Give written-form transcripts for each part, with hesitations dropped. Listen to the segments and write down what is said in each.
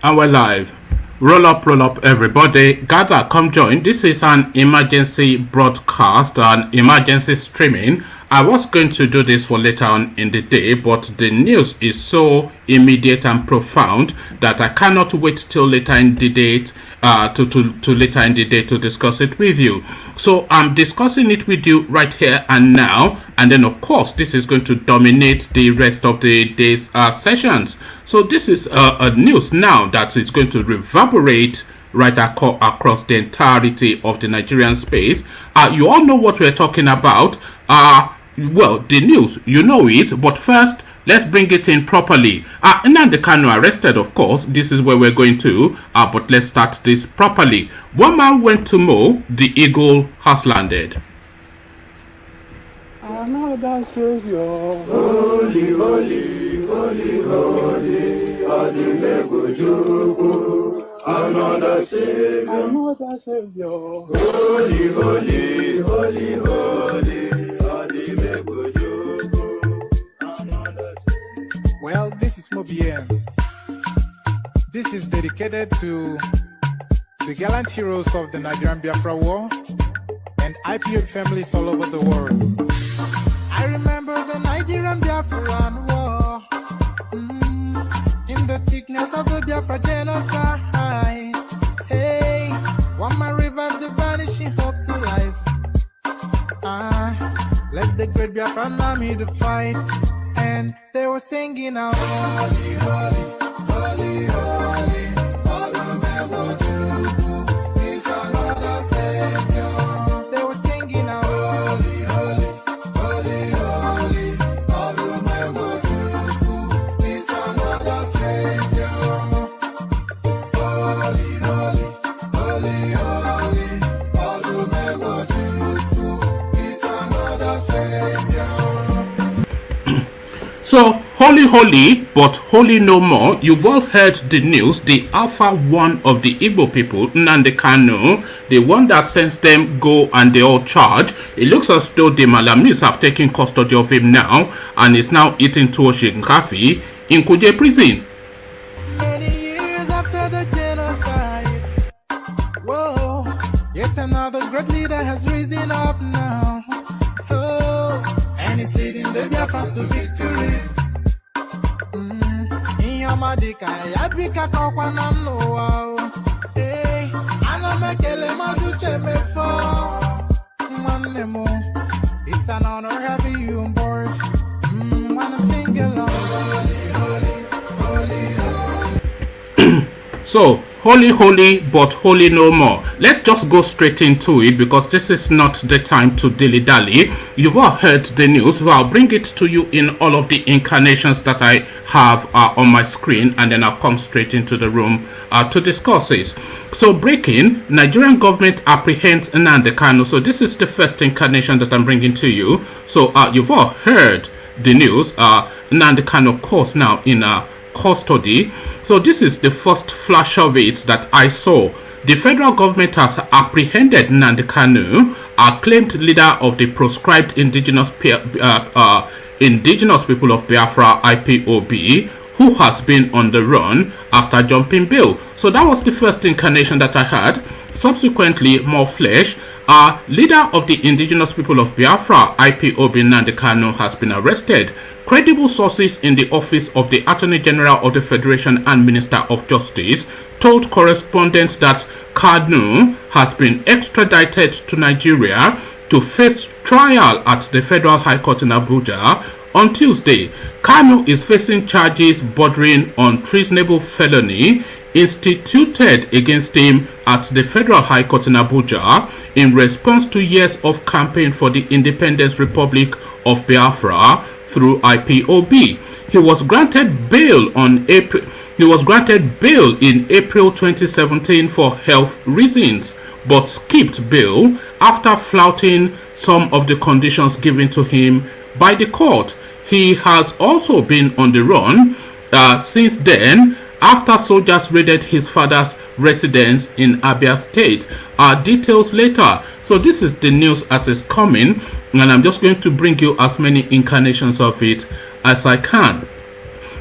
And we're live. Roll up, everybody. Gather, come join. This is an emergency broadcast, an emergency streaming. I was going to do this for later on in the day, but the news is so immediate and profound that I cannot wait till later in the day to later in the day to discuss it with you. So I'm discussing it with you right here and now, and then of course this is going to dominate the rest of the day's sessions. So this is a news now that is going to reverberate right across the entirety of the Nigerian space. You all know what we're talking about. Well, the news, you know it, but first, let's bring it in properly. Nnamdi Kanu arrested, of course. This is where we're going to, but let's start this properly. One man went to mow, the eagle has landed. Another Savior, holy, holy, holy, holy, Adimegojuku. Another Savior, holy, holy, holy, holy. Well, this is Mobien. This is dedicated to the gallant heroes of the Nigerian Biafra War and Ipob families all over the world. I remember the Nigerian Biafran War, in the thickness of the Biafra genocide. Hey, one man revived the vanishing hope to life. Let the great Biafran army to fight, and they were singing out, holy, holy, holy, holy, he's another Savior. They were singing out, holy, holy, holy, holy, he's another Savior. Holy, holy, holy, holy, So, holy, but holy no more. You've all heard the news. The Alpha One of the Igbo people, Nnamdi Kanu, the one that sends them go and they all charge. It looks as though the Malamis have taken custody of him now and is now eating Tuoshinkafi in Kuje prison. Many years after the genocide, whoa, yet another great leader has risen up now. Oh, and he's leading the Biafrans to victory. Inyamadika yabika kwa namno. Hey, anamekele mazuche mefo. Mwanemo, it's an honor having you on board. When I'm singing along. So, holy, but holy no more. Let's just go straight into it because this is not the time to dilly-dally. You've all heard the news, so I'll bring it to you in all of the incarnations that I have on my screen, and then I'll come straight into the room to discuss it. So, breaking, Nigerian government apprehends Nnamdi Kanu. So, this is the first incarnation that I'm bringing to you. So, you've all heard the news. Nnamdi Kanu, of course, now in custody. So this is the first flash of it that I saw. The federal government has apprehended Nnamdi Kanu, acclaimed leader of the proscribed indigenous people of Biafra, IPOB, who has been on the run after jumping bail. So that was the first incarnation that I had. Subsequently, more flesh. Leader of the indigenous people of Biafra, IPOB, Nnamdi Kanu, has been arrested. Credible sources in the office of the Attorney General of the Federation and Minister of Justice told correspondents that Kanu has been extradited to Nigeria to face trial at the Federal High Court in Abuja on Tuesday. Kanu is facing charges bordering on treasonable felony instituted against him at the Federal High Court in Abuja in response to years of campaign for the Independence Republic of Biafra through IPOB. He was granted bail in April 2017 for health reasons, but skipped bail after flouting some of the conditions given to him by the court. He has also been on the run since then, after soldiers raided his father's residence in Abia State. Details later. So this is the news as it's coming, and I'm just going to bring you as many incarnations of it as I can.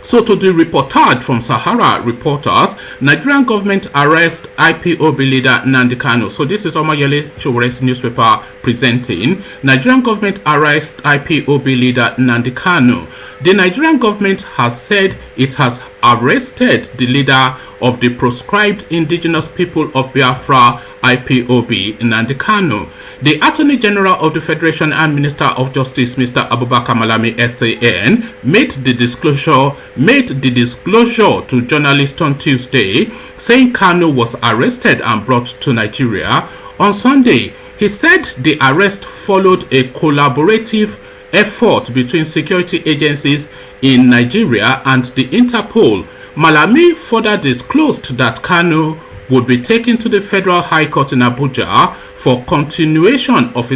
So to the reportage from Sahara Reporters, Nigerian government arrest IPOB leader Nnamdi Kanu. So this is Omayele Shoyore's newspaper presenting. Nigerian government arrest IPOB leader Nnamdi Kanu. The Nigerian government has said it has arrested the leader of the proscribed indigenous people of Biafra, IPOB, Nnamdi Kanu. The Attorney General of the Federation and Minister of Justice, Mr. Abubakar Malami SAN, made the disclosure to journalists on Tuesday, saying Kanu was arrested and brought to Nigeria. On Sunday, he said the arrest followed a collaborative effort between security agencies in Nigeria and the Interpol. Malami further disclosed that Kanu would be taken to the Federal High Court in Abuja for continuation of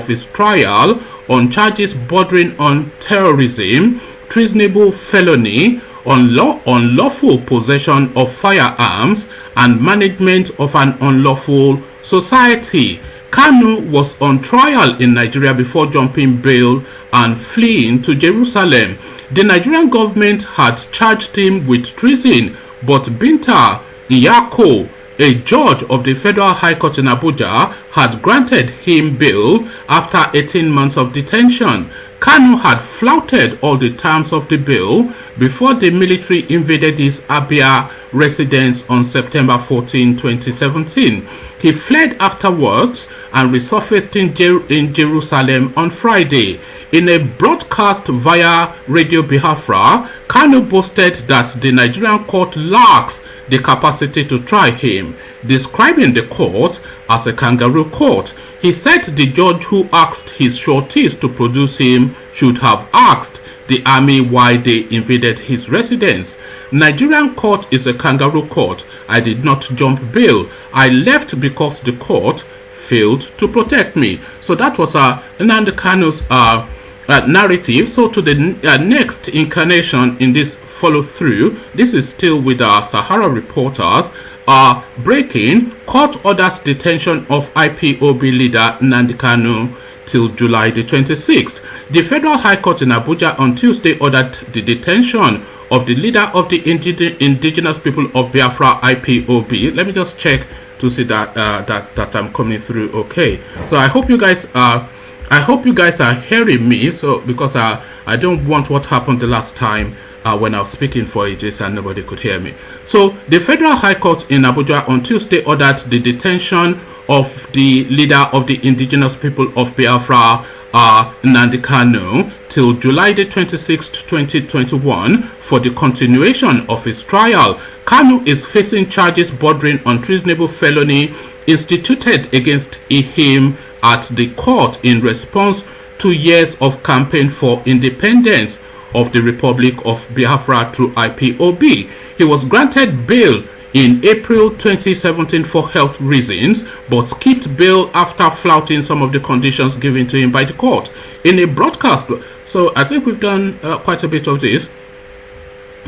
his trial on charges bordering on terrorism, treasonable felony, unlawful possession of firearms, and management of an unlawful society. Kanu was on trial in Nigeria before jumping bail and fleeing to Jerusalem. The Nigerian government had charged him with treason, but Binta Iyako, a judge of the Federal High Court in Abuja, had granted him bail after 18 months of detention. Kanu had flouted all the terms of the bail before the military invaded his Abia residence on September 14, 2017. He fled afterwards and resurfaced in Jerusalem on Friday. In a broadcast via Radio Biafra, Kanu boasted that the Nigerian court lacks the capacity to try him, describing the court as a kangaroo court. He said the judge who asked his sureties to produce him should have asked the army why they invaded his residence. Nigerian court is a kangaroo court. I did not jump bail. I left because the court failed to protect me. So that was Nnamdi Kanu's narrative. So to the next incarnation in this follow through, this is still with our Sahara Reporters. Breaking, court orders detention of IPOB leader Nnamdi Kanu till July the 26th. The Federal High Court in Abuja on Tuesday ordered the detention of the leader of the indigenous people of Biafra, IPOB. Let me just check to see that that I'm coming through okay. So I hope you guys are hearing me, so because I don't want what happened the last time when I was speaking for ages and nobody could hear me. So the Federal High Court in Abuja on Tuesday ordered the detention of the leader of the indigenous people of Biafra, Nnamdi Kanu, till July the 26th, 2021 for the continuation of his trial. Kanu is facing charges bordering on treasonable felony instituted against him at the court in response to years of campaign for independence of the Republic of Biafra through IPOB. He was granted bail in April 2017 for health reasons, but skipped bail after flouting some of the conditions given to him by the court. In a broadcast, so I think we've done quite a bit of this.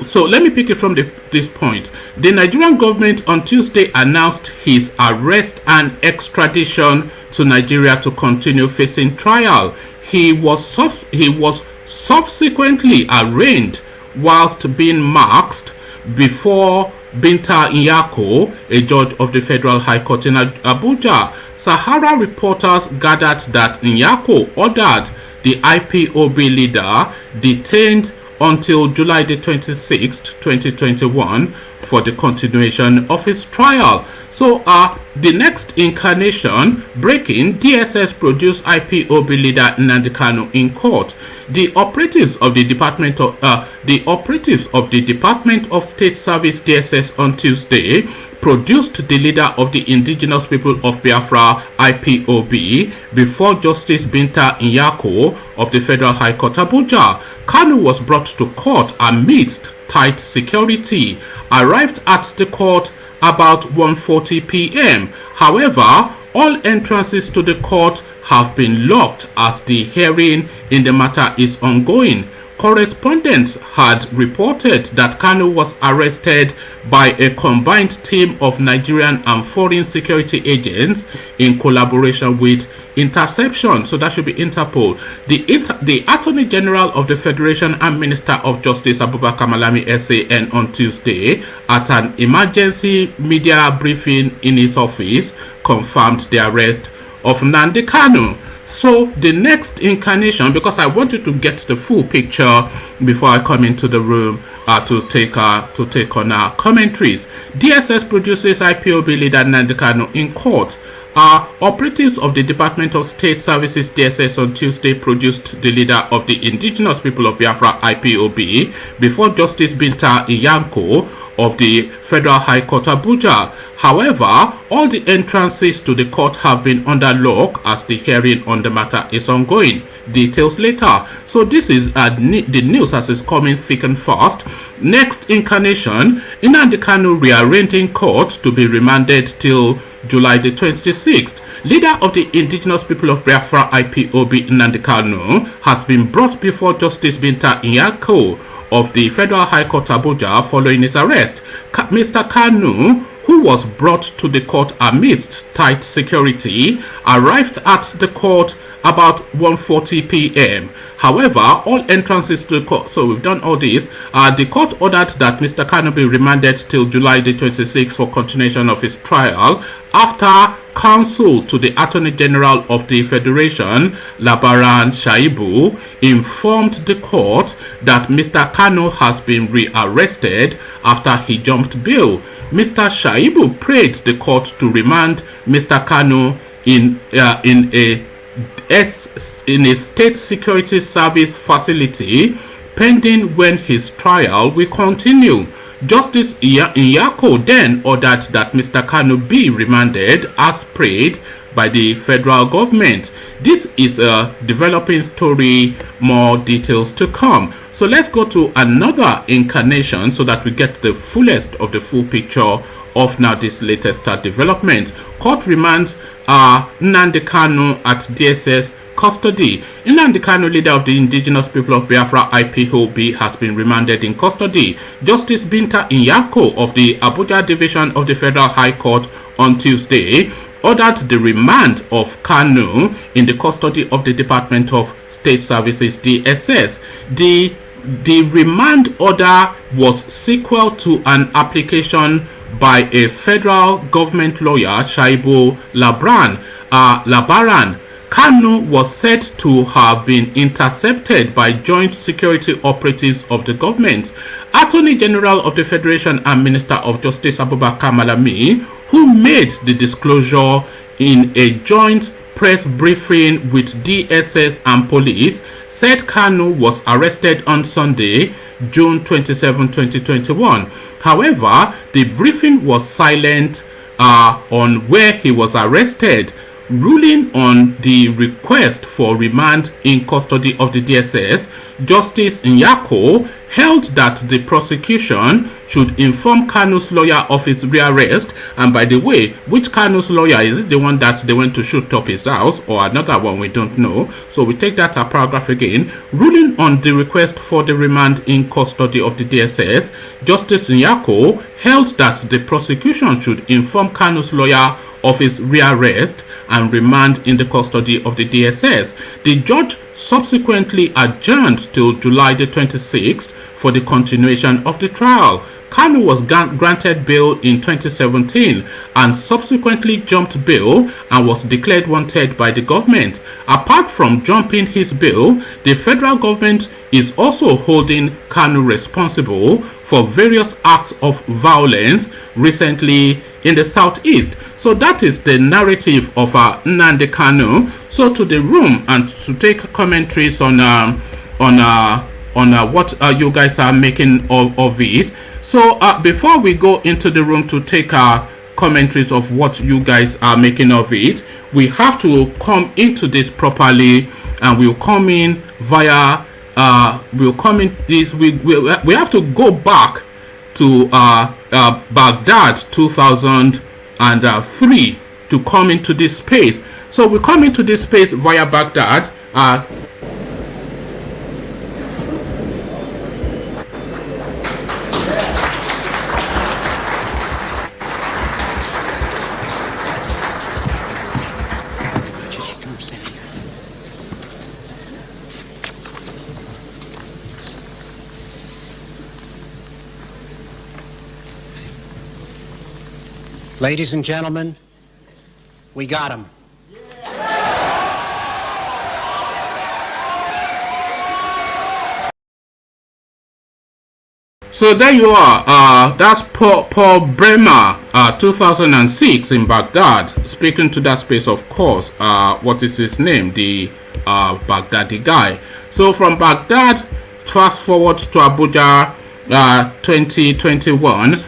So let me pick it from this point. The Nigerian government on Tuesday announced his arrest and extradition to Nigeria to continue facing trial. He was subsequently arraigned whilst being maxed before Binta Iyako, a judge of the Federal High Court in Abuja. Sahara Reporters gathered that Iyako ordered the IPOB leader detained until July the 26th, 2021 for the continuation of his trial. So the next incarnation, breaking, DSS produced IPOB leader Nnamdi Kanu in court. The operatives of the Department of State Service DSS on Tuesday produced the leader of the indigenous people of Biafra, IPOB, before Justice Binta Iyako of the Federal High Court Abuja. Kanu was brought to court amidst tight security, arrived at the court about 1:40 p.m. However, all entrances to the court have been locked as the hearing in the matter is ongoing. correspondents had reported that Kanu was arrested by a combined team of Nigerian and foreign security agents in collaboration with Interception. So that should be Interpol. The Attorney General of the Federation and Minister of Justice Abubakar Malami SAN on Tuesday at an emergency media briefing in his office confirmed the arrest of Nnamdi Kanu. So the next incarnation, because I want you to get the full picture before I come into the room to take on our commentaries. DSS produces IPOB leader Nnamdi Kanu in court. Operatives of the Department of State Services DSS on Tuesday produced the leader of the Indigenous People of Biafra IPOB before Justice Binta Iyanko of the Federal High Court Abuja. However, all the entrances to the court have been under lock as the hearing on the matter is ongoing. Details later. So this is the news as it's coming thick and fast. Next incarnation, Nnamdi Kanu rearranging court to be remanded till July the 26th. Leader of the Indigenous People of Biafra IPOB Nnamdi Kanu has been brought before Justice Binta Iyanko of the Federal High Court Abuja following his arrest. Mr. Kanu, who was brought to the court amidst tight security, arrived at the court about 1:40 p.m. However, all entrances to the court, so we've done all this. The court ordered that Mr. Kanu be remanded till July the 26th for continuation of his trial after counsel to the Attorney General of the Federation, Labaran Shaibu, informed the court that Mr. Kanu has been rearrested after he jumped bail. Mr. Shaibu prayed the court to remand Mr. Kanu in a state security service facility pending when his trial will continue. Justice Iyanko then ordered that Mr. Kanu be remanded as prayed by the federal government. This is a developing story, more details to come. So let's go to another incarnation so that we get the fullest of the full picture of now this latest development. Court remands Nnamdi Kanu at DSS custody. Nnamdi Kanu, leader of the Indigenous People of Biafra IPOB, has been remanded in custody. Justice Binta Iyanko of the Abuja Division of the Federal High Court on Tuesday ordered the remand of Kanu in the custody of the Department of State Services DSS. The remand order was sequel to an application by a federal government lawyer, Shaibu Labaran. Kanu was said to have been intercepted by joint security operatives of the government. Attorney General of the Federation and Minister of Justice Abubakar Malami, who made the disclosure in a joint press briefing with DSS and police, said Kanu was arrested on Sunday, June 27, 2021. However, the briefing was silent on where he was arrested. Ruling on the request for remand in custody of the DSS, Justice Nyako held that the prosecution should inform Kanu's lawyer of his rearrest. And by the way, which Kanu's lawyer? Is it the one that they went to shoot up his house, or another one? We don't know. So we take that paragraph again. Ruling on the request for the remand in custody of the DSS, Justice Nyako held that the prosecution should inform Kanu's lawyer of his rearrest and remand in the custody of the DSS. The judge subsequently adjourned till July the 26th for the continuation of the trial. Kanu was granted bail in 2017 and subsequently jumped bail and was declared wanted by the government. Apart from jumping his bail, the federal government is also holding Kanu responsible for various acts of violence recently in the southeast. So that is the narrative of Nnamdi Kanu. So to the room and to take commentaries on what you guys are making of it. So before we go into the room to take commentaries of what you guys are making of it, we have to come into this properly, and we'll come in via we have to go back to Baghdad 2003 to come into this space. So we come into this space via Baghdad. Ladies and gentlemen, we got him. So there you are. That's Paul Bremer, 2006 in Baghdad, speaking to that space, of course. What is his name? The Baghdadi guy. So from Baghdad, fast forward to Abuja, 2021.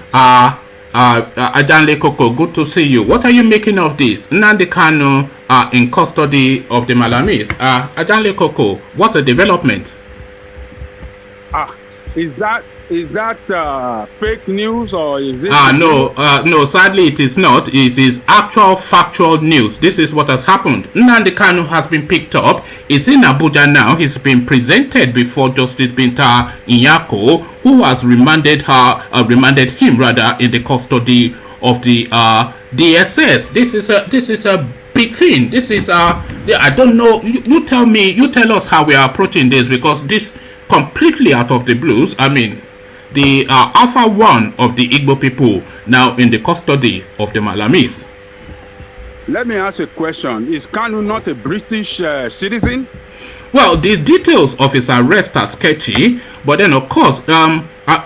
Ajanle Koko, good to see you. What are you making of this? Nnamdi Kanu in custody of the Malamis. Ajanle Koko, what a development. Is that fake news, or is it? No, sadly it is not. It is actual factual news. This is what has happened. Nnamdi Kanu has been picked up. He's in Abuja now. He's been presented before Justice Binta Nyako, who has remanded him in the custody of the DSS. This is a big thing. This is I don't know. You tell us how we are approaching this, because this completely out of the blues. I mean, the Alpha One of the Igbo people now in the custody of the Malamis. Let me ask a question. Is Kanu not a British citizen? Well, the details of his arrest are sketchy, but then of course,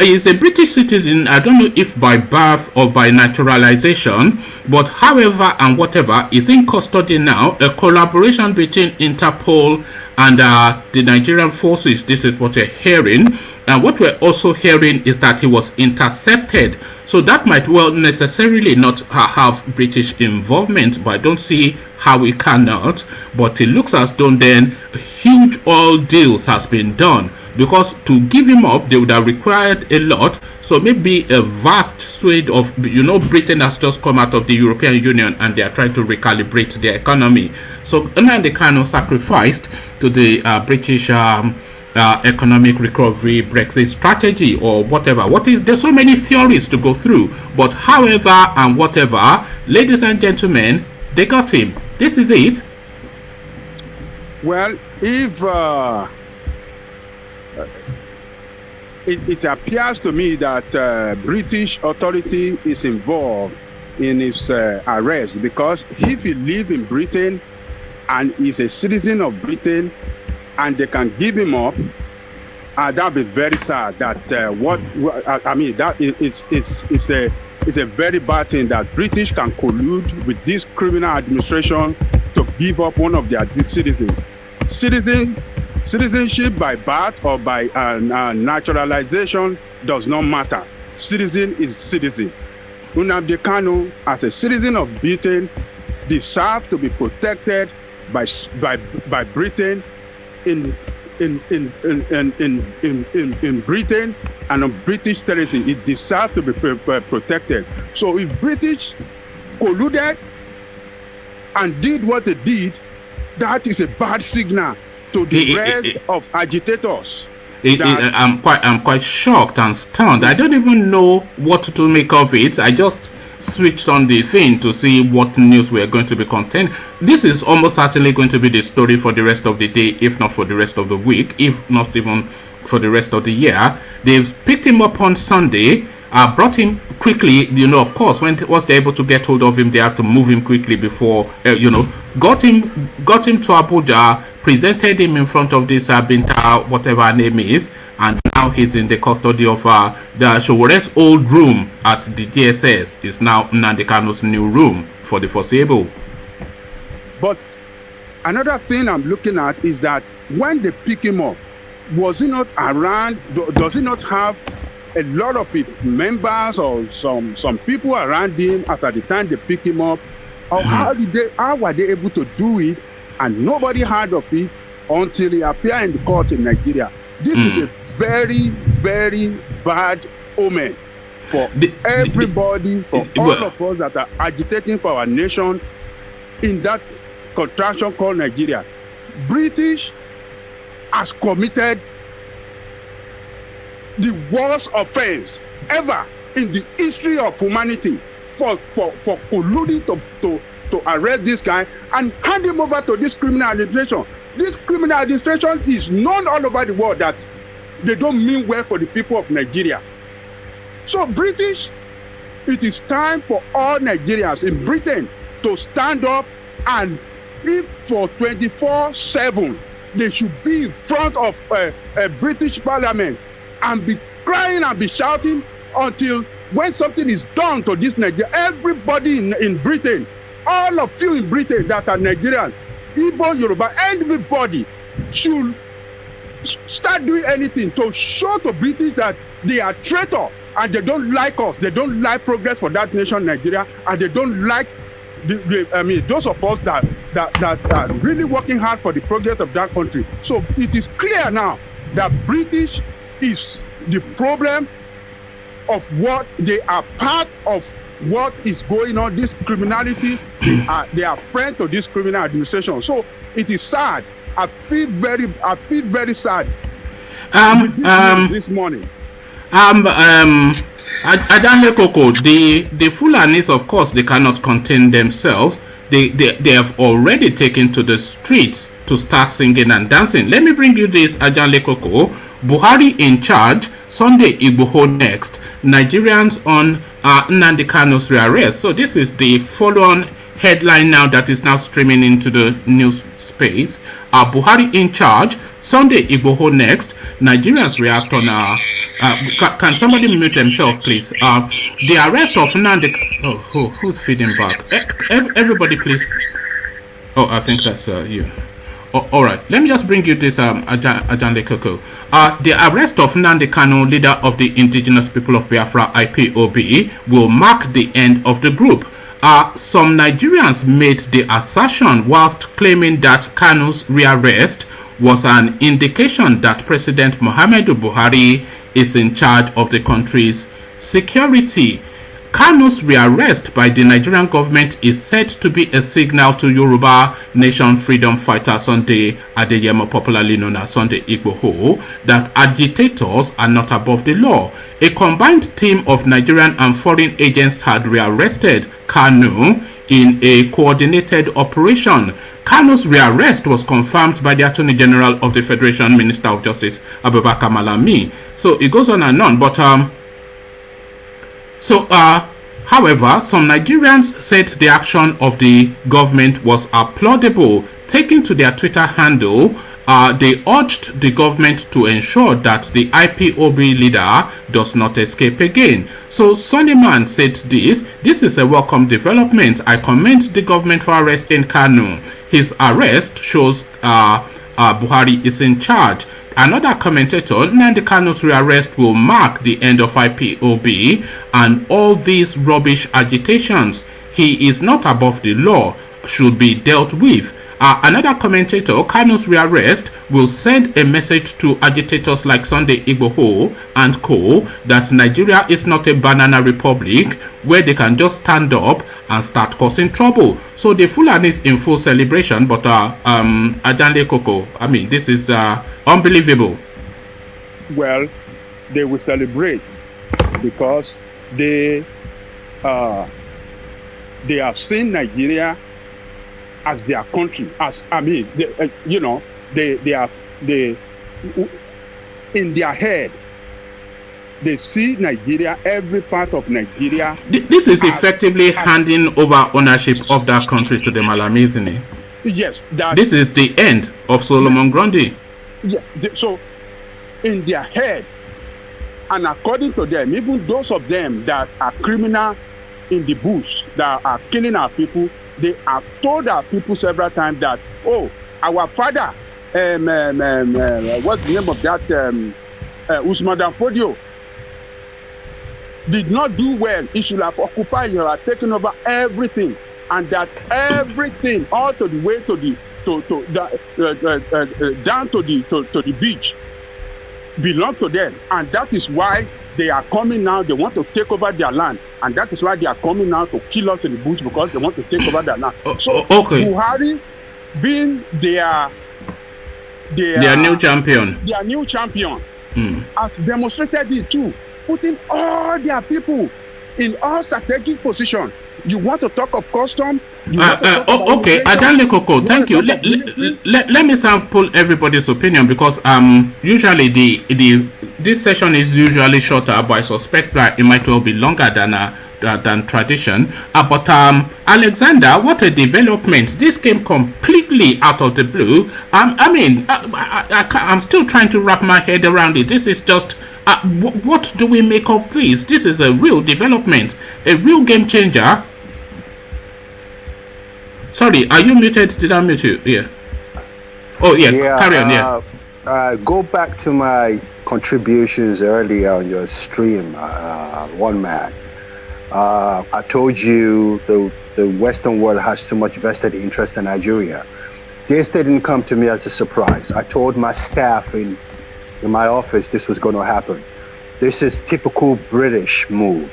he's a British citizen. I don't know if by birth or by naturalization, but however and whatever, is in custody now. A collaboration between Interpol and the Nigerian forces. This is what we're hearing. And what we're also hearing is that he was intercepted. So that might well necessarily not have British involvement, but I don't see how we cannot. But it looks as though then huge oil deals has been done, because to give him up, they would have required a lot. So maybe a vast swathe of, Britain has just come out of the European Union and they are trying to recalibrate their economy. So Nnamdi Kanu sacrificed to the British economic recovery, Brexit strategy, or whatever. There's so many theories to go through, but however and whatever, ladies and gentlemen, they got him. This is it. Well, if it appears to me that British authority is involved in his arrest, because if he lives in Britain and is a citizen of Britain, and they can give him up, that'd be very sad. That it's a very bad thing that British can collude with this criminal administration to give up one of their citizens. Citizenship by birth or by naturalization does not matter. Citizen is citizen. Nnamdi Kanu, as a citizen of Britain, deserves to be protected by Britain in Britain and on British territory. It deserves to be protected. So if British colluded and did what they did, that is a bad signal to the rest of agitators. I'm quite shocked and stunned. I don't even know what to make of it. I just switched on the thing to see what news we're going to be contained. This is almost certainly going to be the story for the rest of the day, if not for the rest of the week, if not even for the rest of the year. They've picked him up on Sunday, brought him quickly, of course, once they're able to get hold of him, they have to move him quickly before, got him to Abuja, presented him in front of this Binta, whatever her name is, and now he's in the custody of the Shoyore's old room at the DSS. Is now Nnamdi Kanu's new room for the foreseeable. But another thing I'm looking at is that when they pick him up, was he not around? Does he not have a lot of his members or some people around him as at the time they pick him up? Or how were they able to do it and nobody heard of it until he appeared in the court in Nigeria? This is a very, very bad omen for everybody, for all of us that are agitating for our nation in that contraction called Nigeria. British has committed the worst offense ever in the history of humanity for colluding to arrest this guy and hand him over to this criminal administration. This criminal administration is known all over the world that they don't mean well for the people of Nigeria. So British it is time for all Nigerians in Britain to stand up, and if for 24/7 they should be in front of a British Parliament and be crying and be shouting until when something is done to this Nigeria. Everybody in Britain, all of you in Britain that are Nigerians, Igbo, Yoruba, everybody should start doing anything to show to British that they are traitor and they don't like us. They don't like progress for that nation, Nigeria, and they don't like those of us that are really working hard for the progress of that country. So it is clear now that British is the problem of what they are part of what is going on, this criminality. They are friends to this criminal administration. So it is sad. I feel very sad this morning. Adanle Koko, the Fulanis, of course, they cannot contain themselves. They have already taken to the streets to start singing and dancing. Let me bring you this, Adanle Koko. Buhari in charge, Sunday Igboho next. Nigerians on Nnamdi Kanu's rearrest. So this is the follow-on headline now that is now streaming into the news space. Buhari in charge, Sunday Igboho next. Nigerians react on can somebody mute themselves, please? The arrest of Nnamdi. Who's feeding back? Everybody, please. Oh, I think that's you. All right. Let me just bring you this, Ajanle Koko. The arrest of Nnamdi Kanu, leader of the indigenous people of Biafra, IPOB, will mark the end of the group. Some Nigerians made the assertion whilst claiming that Kanu's rearrest was an indication that President Muhammadu Buhari is in charge of the country's security. Kanu's rearrest by the Nigerian government is said to be a signal to Yoruba nation freedom fighter Sunday Adeyemo, popularly known as Sunday Igboho, that agitators are not above the law. A combined team of Nigerian and foreign agents had rearrested Kanu in a coordinated operation. Kanu's rearrest was confirmed by the Attorney General of the Federation, Minister of Justice, Abubakar Malami. So it goes on and on, but however, some Nigerians said the action of the government was applaudable. Taking to their Twitter handle, they urged the government to ensure that the IPOB leader does not escape again. So Suleiman said this is a welcome development. I commend the government for arresting Kanu. His arrest shows Buhari is in charge. Another commentator, Nnamdi Kanu's rearrest will mark the end of IPOB and all these rubbish agitations. He is not above the law, should be dealt with. Another commentator, Kanu's rearrest will send a message to agitators like Sunday Igboho and co. that Nigeria is not a banana republic where they can just stand up and start causing trouble. So the Fulani is in full celebration, but Ajanle Koko, I mean, this is unbelievable. Well, they will celebrate because they have seen Nigeria as their country. As I mean, they in their head, they see Nigeria, every part of Nigeria. This is effectively handing over ownership of that country to the Malami, isn't it? Yes. This is the end of Solomon Grundy. Yeah. So, in their head, and according to them, even those of them that are criminal in the bush, that are killing our people, they have told our people several times that, oh, our father, what's the name of that, Usman Danfodio, did not do well. He should have occupied, he have taken over everything, and that everything, all to the way to the down to the beach, belong to them, and that is why they are coming now. They want to take over their land, and that is why they are coming now to kill us in the bush, because they want to take over their land. So Buhari, being their new champion, has demonstrated it too, putting all their people in all strategic position. You want to talk of custom? You want to talk about Okay, immigration? Adale Koko, thank you. want to talk of military? Let me sample everybody's opinion, because usually this session is usually shorter, but I suspect that it might well be longer than tradition. But Alexander, what a development! This came completely out of the blue. I mean, I'm still trying to wrap my head around it. This is just. What do we make of this? This is a real development, a real game changer. Sorry, are you muted? Did I mute you? Yeah. Oh, yeah. Carry on. Yeah. Go back to my contributions earlier on your stream, one man. I told you the Western world has too much vested interest in Nigeria. This didn't come to me as a surprise. I told my staff in my office this was going to happen. This is typical British move.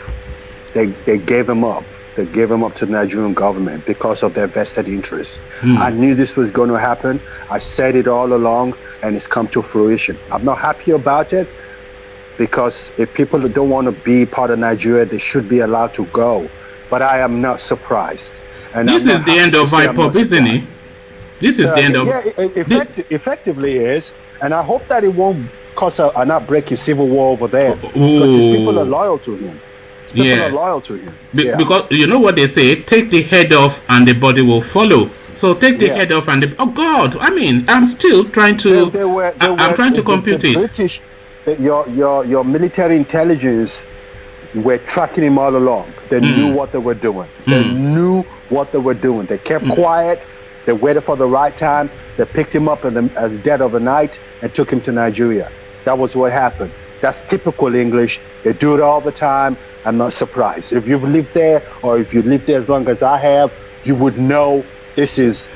They gave him up. They gave him up to the Nigerian government because of their vested interests. I knew this was going to happen. I said it all along, and it's come to fruition. I'm not happy about it, because if people don't want to be part of Nigeria, they should be allowed to go. But I am not surprised. And this is the end of Ipob, isn't it? This is the end of... Yeah, effectively is. And I hope that it won't cause an outbreak in civil war over there. Because his people are loyal to him. People are loyal to him. Because you know what they say, take the head off and the body will follow. So take the head off and the... Oh God, I mean, I'm still trying to... I'm trying to compute it. British, your military intelligence were tracking him all along. They knew what they were doing. They knew what they were doing. They kept quiet. They waited for the right time. They picked him up at the dead of the night and took him to Nigeria. That was what happened. That's typical English. They do it all the time. I'm not surprised. If you've lived there, or if you lived there as long as I have, you would know this is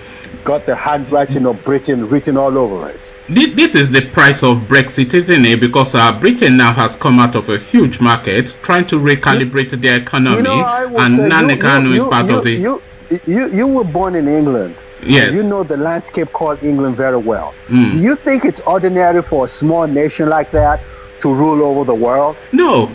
got the handwriting of Britain written all over it. This is the price of Brexit, isn't it? Because Britain now has come out of a huge market, trying to recalibrate their economy, and Nnamdi Kanu is part of the... You were born in England. Yes. You know the landscape called England very well. Do you think it's ordinary for a small nation like that to rule over the world? No,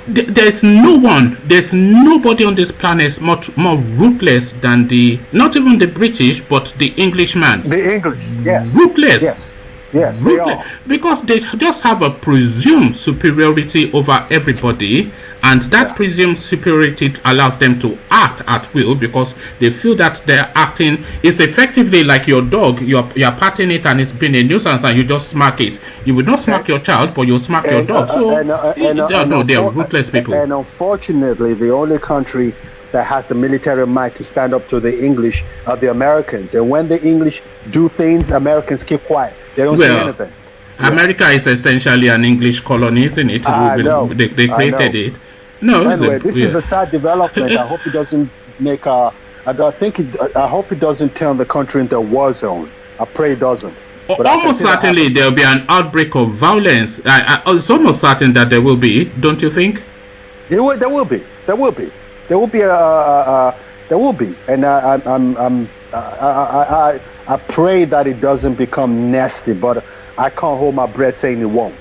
there's no one, there's nobody on this planet more ruthless than not even the British, but the Englishman. The English, yes. Ruthless. Yes, they are. Because they just have a presumed superiority over everybody, and that presumed superiority allows them to act at will, because they feel that their acting is effectively like your dog. You're patting it and it's been a nuisance, and you just smack it. You would not smack your child, but you'll smack your dog. So they're ruthless people. And unfortunately, the only country that has the military might to stand up to the English are the Americans. And when the English do things, Americans keep quiet. They don't say anything. America is essentially an English colony, isn't it? They created it. No. Anyway, this is a sad development. I hope it doesn't make I hope it doesn't turn the country into a war zone. I pray it doesn't. But almost certainly there will be an outbreak of violence. It's almost certain that there will be. Don't you think? There will be. There will be. There will be and I pray that it doesn't become nasty, but I can't hold my breath saying it won't.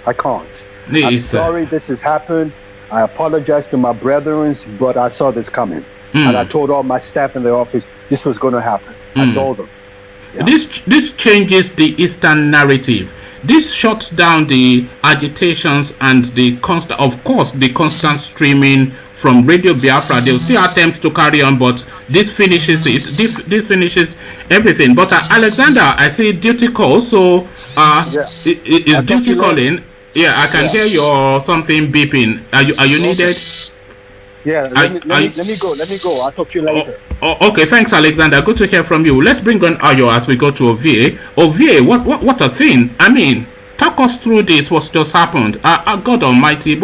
I can't. I'm sorry this has happened. I apologize to my brethren, but I saw this coming, and I told all my staff in the office this was going to happen. I told them. Yeah. This changes the Eastern narrative. This shuts down the agitations and the constant streaming from Radio Biafra. They'll still attempt to carry on, but this finishes it. This finishes everything. But Alexander, I see duty call. So is duty calling? Yeah, I can hear your something beeping. Are you needed? Yeah, let me go. I'll talk to you later. Okay, thanks, Alexander. Good to hear from you. Let's bring on Ayo as we go to Ovie. Ovie, what a thing! I mean, talk us through this. What's just happened? God Almighty,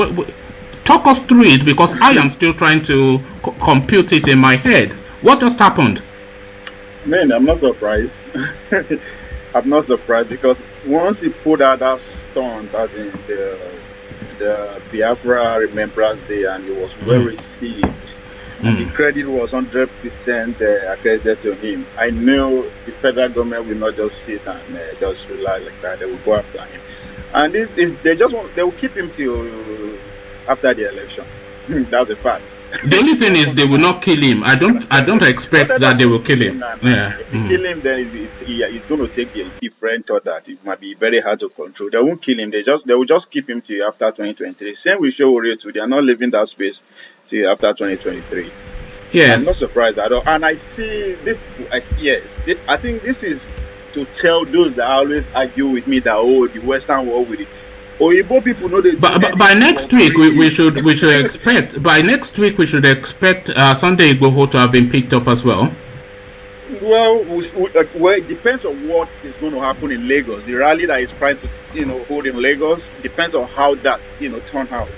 talk us through it, because I am still trying to compute it in my head. What just happened? Man, I'm not surprised. I'm not surprised, because once he pulled out that stunt, as in the Biafra Remembrance Day, and it was well received, and the credit was 100% accredited to him, I knew the federal government will not just sit and just rely like that. They will go after him, and they will keep him till after the election. That's a fact. The only thing is they will not kill him. I don't expect that they will kill him. Yeah. If you kill him, then he's going to take a different thought that it might be very hard to control. They won't kill him. They will just keep him till after 2023. Same with Shoyore too. They are not leaving that space till after 2023. Yes. I'm not surprised at all. And I see this. I think this is to tell those that always argue with me that the Western world with it. Oyibo people know they. But by next week we should expect. By next week we should expect Sunday Igboho to have been picked up as well. Well, it depends on what is going to happen in Lagos. The rally that is trying to hold in Lagos depends on how that turn out.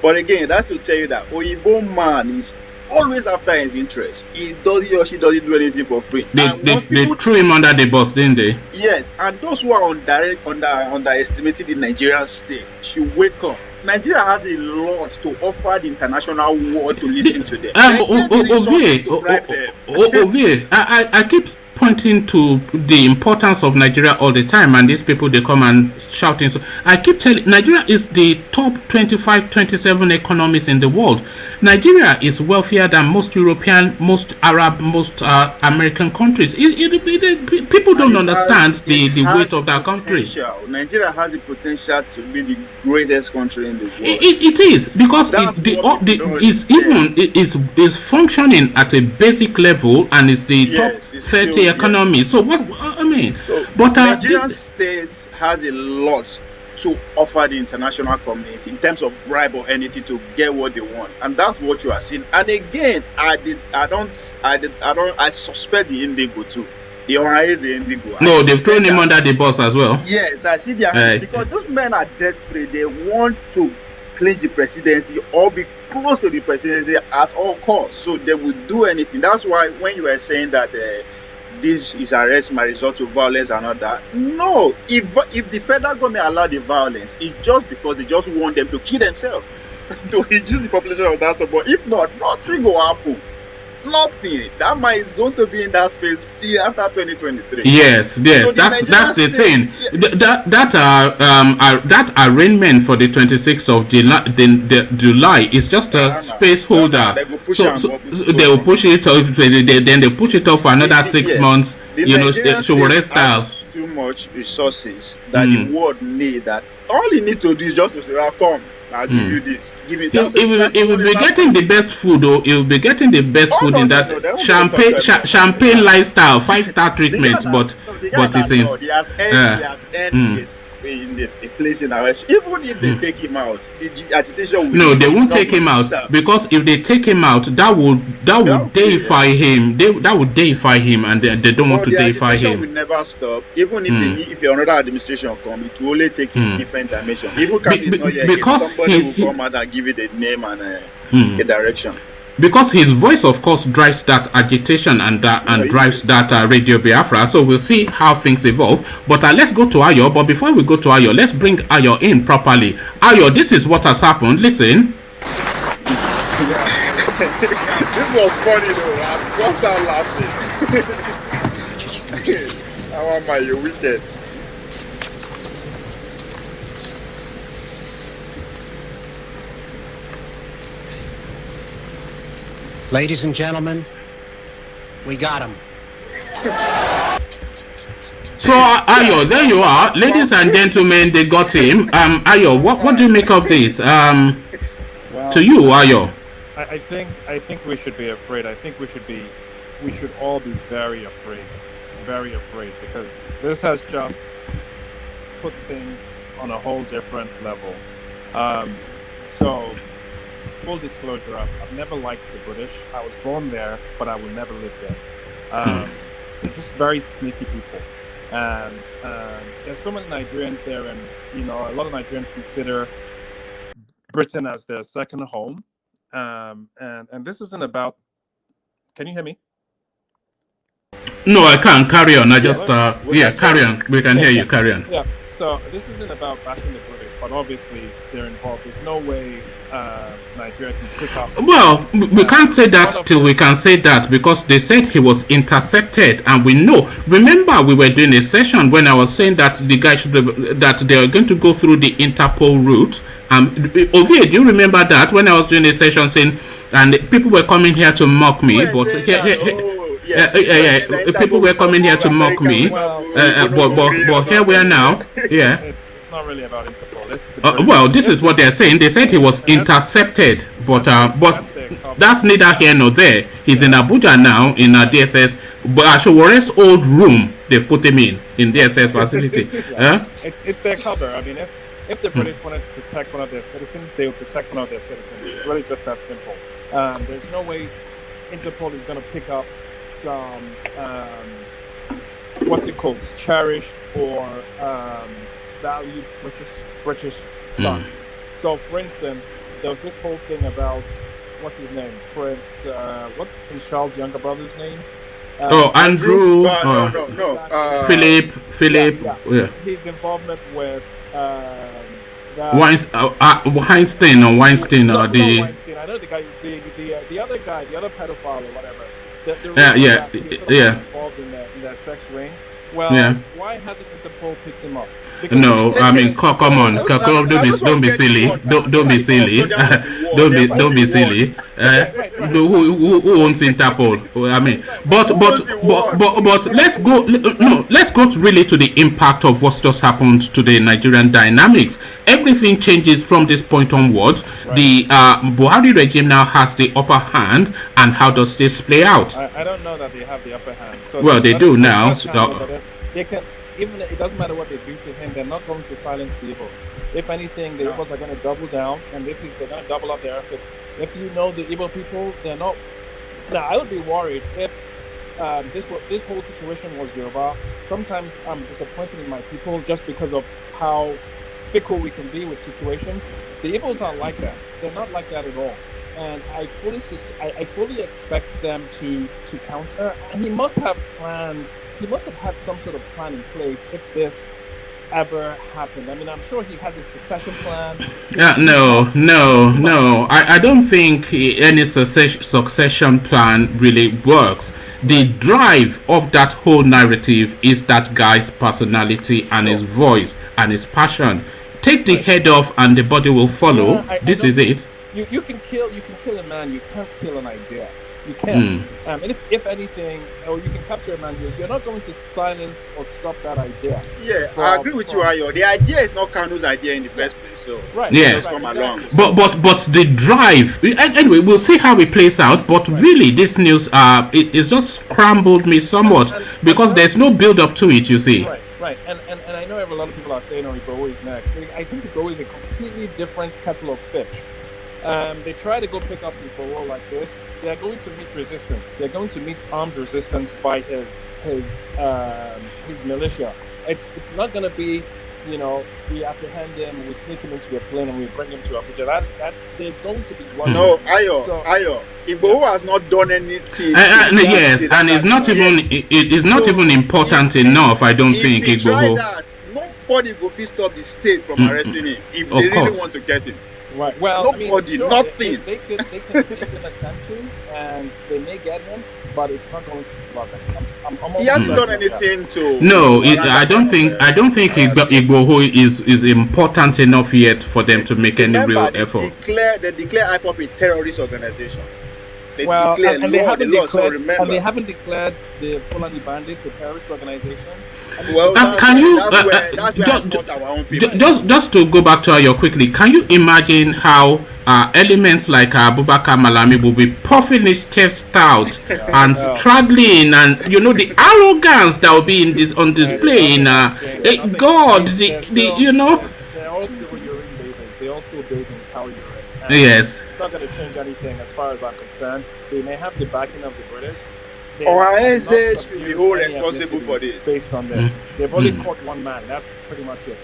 But again, that's to tell you that Oyibo man is always after his interest. He doesn't do anything for free. They threw him under the bus, didn't they? Yes, and those who are underestimating the Nigerian state should wake up. Nigeria has a lot to offer the international world to listen to them. Ovie, I keep pointing to the importance of Nigeria all the time, and these people, they come and shouting. So I keep telling Nigeria is the top 25, 27 economies in the world. Nigeria is wealthier than most European, most Arab, most American countries. People don't understand the weight of that country. Nigeria has the potential to be the greatest country in the world. It is, because it's functioning at a basic level, and it's the top 30 economy. So what I mean, but Nigerian state has a lot to offer the international community in terms of bribe or anything to get what they want, and that's what you are seeing. And again, I suspect the Indigo too. The Indigo. No, they've thrown him under the bus as well. Yes, I see their because those men are desperate. They want to clinch the presidency or be close to the presidency at all costs. So they will do anything. That's why when you were saying that this is arrest might result to violence and all that. No, if the federal government allow the violence, it's just because they just want them to kill themselves to reduce the population of that. But if not, nothing will happen. Nothing. That man is going to be in that space till after 2023. Yes, so that's the thing. That arrangement for the 26th of July is just a space holder. So they will push it off. Then they push it off for another 6 months. Shoyore style. Too much resources that the world need. That all you need to do is just to say, "Well, come. I'll give you this. Give it." It will be getting the best food, though. It will be getting the best food in that champagne lifestyle, 5-star treatment. But it's in. He has earned in the place in arrest. Even if they take him out, the agitation will. No, they won't take him out, because if they take him out, that would deify him. That would deify him, and they don't want to deify him. Will never stop. Even if another administration come, it will only take in different dimension. Even because somebody will come out and give it a name and a direction. Because his voice, of course, drives that agitation and drives that Radio Biafra. So we'll see how things evolve. But let's go to Ayo. But before we go to Ayo, let's bring Ayo in properly. Ayo, this is what has happened. Listen. This was funny though. I burst out laughing. How am I? You're wicked. Ladies and gentlemen, we got him. So Ayo, there you are. Ladies and gentlemen, they got him. Ayo, what do you make of this? Well, to you, Ayo. I think we should be afraid. I think we should all be very afraid, because this has just put things on a whole different level. So, full disclosure, I've never liked the British. I was born there, but I will never live there. They're just very sneaky people, and there's so many Nigerians there, and a lot of Nigerians consider Britain as their second home. And this isn't about. Can you hear me? No, I can't. Carry on. I just carry on. We can hear you. Carry on. Yeah. So this isn't about bashing the British. but obviously they're involved. There's no way Nigeria can pick up. Well, we can't say that till we can say that, because they said he was intercepted, and we know. Remember, we were doing a session when I was saying that the guy should that they are going to go through the Interpol route. Ovie, do you remember that when I was doing a session saying, and people were coming here to mock me, but people were coming here to mock me, but here we are now. Yeah. It's not really about Interpol. Well, this is what they're saying. They said he was intercepted, but that's neither here nor there. He's in Abuja now in a DSS, but Shoyore's old room they've put him in DSS facility. It's their cover. I mean, if the British wanted to protect one of their citizens, they would protect one of their citizens. It's really just that simple. There's no way Interpol is going to pick up some what's it called, cherished or valued British son. So, for instance, there was this whole thing about what's his name, what's Prince Charles' younger brother's name? Andrew. Philip. Yeah. His involvement with Weinstein or Weinstein no, or the. Weinstein. I know the guy, the other guy, the other pedophile or whatever. Involved in that sex ring. Well, why hasn't Interpol picked him up? No, I mean, come on, don't be silly, don't be silly, don't be silly. Who owns Interpol? I mean, but let's go really to the impact of what's just happened to the Nigerian dynamics. Everything changes from this point onwards. Right. The Buhari regime now has the upper hand, and how does this play out? I don't know that they have the upper hand. So well, they do now. They can. Even it doesn't matter what they do to him, they're not going to silence the evil. If anything, the evils are going to double down, and they're going to double up their efforts. If you know the evil people, they're not. Now, I would be worried if this whole situation was Yoruba. Sometimes I'm disappointed in my people just because of how fickle we can be with situations. The evils aren't like that. They're not like that at all. And I fully expect them to counter. And he must have had some sort of plan in place if this ever happened. I mean, I'm sure he has a succession plan. No. I don't think any succession plan really works. The drive of that whole narrative is that guy's personality and his voice and his passion. Take the head off and the body will follow. This is it. You can kill a man. You can't kill an idea. You can't. And if anything, or you can capture a man, you're not going to silence or stop that idea. Yeah, I agree with you, Ayo. The idea is not Kanu's idea in the first place. So just come along. But the drive. Anyway, we'll see how it plays out. But really, this news it just scrambled me somewhat because there's no build up to it. You see. Right. And I know a lot of people are saying, "Oh, Igbo is next." I think Igbo is a completely different kettle of fish. They try to go pick up Igbo like this. They're going to meet resistance. They're going to meet armed resistance by his militia. It's not going to be, we apprehend him, we sneak him into a plane, and we bring him to Abuja. That there's going to be one. No, Ayo. Igbo has not done anything. Yes, and it's not even even important enough. I don't think Igbo. Try that. Nobody will stop the state from arresting him if they really want to get him. Right. Well, nobody, nothing. They can make an attempt to, and they may get him, but it's not going to be long. He hasn't done anything to. No, I don't think Igboho is important enough yet for them to make any real effort. They declare Ipob a terrorist organization. They haven't declared the Fulani bandits a terrorist organization. Well, that's where I thought our own people. Just to go back to Ayo quickly, can you imagine how elements like Abubakar Malami will be puffing his chest out and straddling, and the arrogance that will be on display in God, They're also urine bathers. They also bathe in cow urine. Yes. It's not going to change anything as far as I'm concerned. They may have the backing of the British. OISS should be all responsible for this. Based on this, they've only caught one man. That's pretty much it.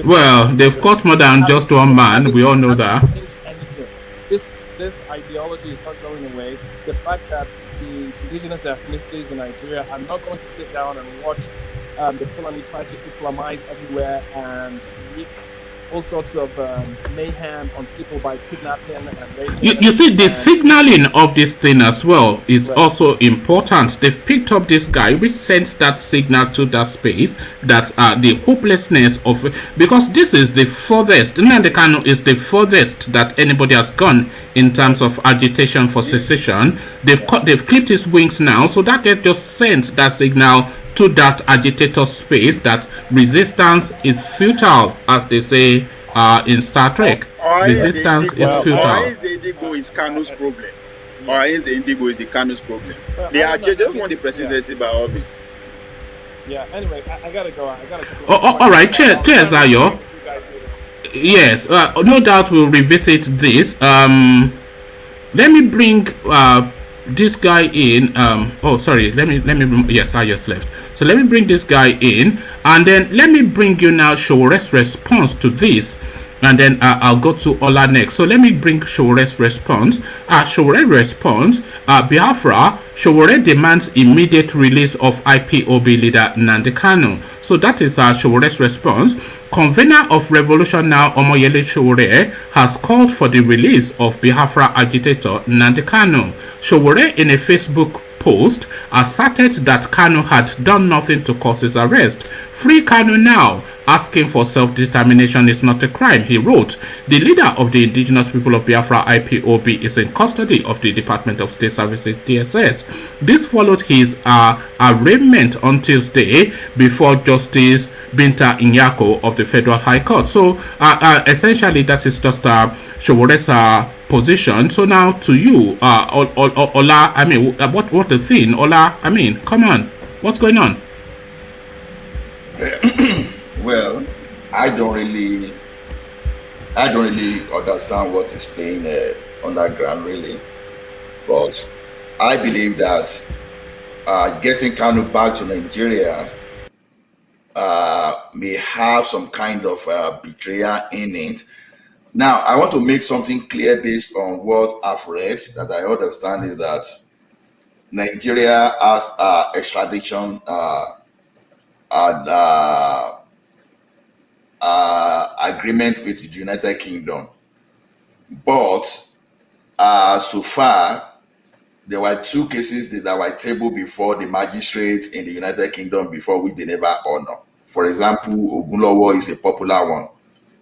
Well, they've caught more than just one man. We all know that. This ideology is not going away. The fact that the indigenous ethnicities in Nigeria are not going to sit down and watch the Fulani try to Islamize everywhere and wreak all sorts of mayhem on people by kidnapping and raping. You see, the and signaling of this thing as well is Right. also important. They've picked up this guy, which sends that signal to that space that the hopelessness of, because this is the furthest. Nnamdi Kanu is the furthest that anybody has gone in terms of agitation for secession. They've clipped his wings now, so that they just sends that signal to that agitator space that resistance is futile, as they say in Star Trek. Resistance is futile. Or is the Indigo is Kanu's problem? Or is the Indigo is the Kanu's problem? They just want the presidency by all means. Yeah. Anyway, I gotta go. I gotta. All right. Cheers, Ayo. Yes. No doubt we'll revisit this. Let me bring this guy in. Oh, sorry. Let me. Yes, I just left. So let me bring this guy in, and then let me bring you now Shoyore's response to this, and then I'll go to Ola next. So let me bring Shoyore's response. Shoyore response. Biafra. Shoyore demands immediate release of IPOB leader Nnamdi Kanu. So that is Shoyore's response. Convener of Revolution Now, Omoyele Shoyore, has called for the release of Biafra agitator Nnamdi Kanu. Shoyore, in a Facebook post, asserted that Kanu had done nothing to cause his arrest. Free Kanu now. Asking for self-determination is not a crime, he wrote. The leader of the indigenous people of Biafra, IPOB, is in custody of the Department of State Services, DSS. This followed his arraignment on Tuesday before Justice Binta Nyako of the Federal High Court. So, essentially, that is just Shoyore's position. So now to you, Ola, I mean, what the thing? Ola, I mean, come on, what's going on? Well, I don't really understand what is being underground really, but I believe that getting Kanu back to Nigeria may have some kind of betrayal in it. Now, I want to make something clear based on what I've read that I understand is that Nigeria has extradition agreement with the United Kingdom, but so far there were two cases that were tabled before the magistrate in the United Kingdom before which they never honor. For example, Ogunlowo is a popular one.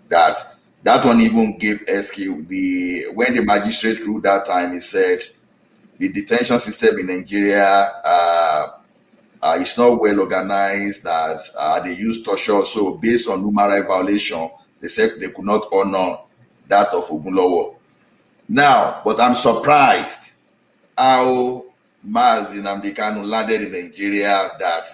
That one even gave SQ when the magistrate ruled that time, he said the detention system in Nigeria is not well organized, that they use torture. So based on human rights violation, they said they could not honor that of Ogunlowo. Now, but I'm surprised how Nnamdi Kanu landed in Nigeria, that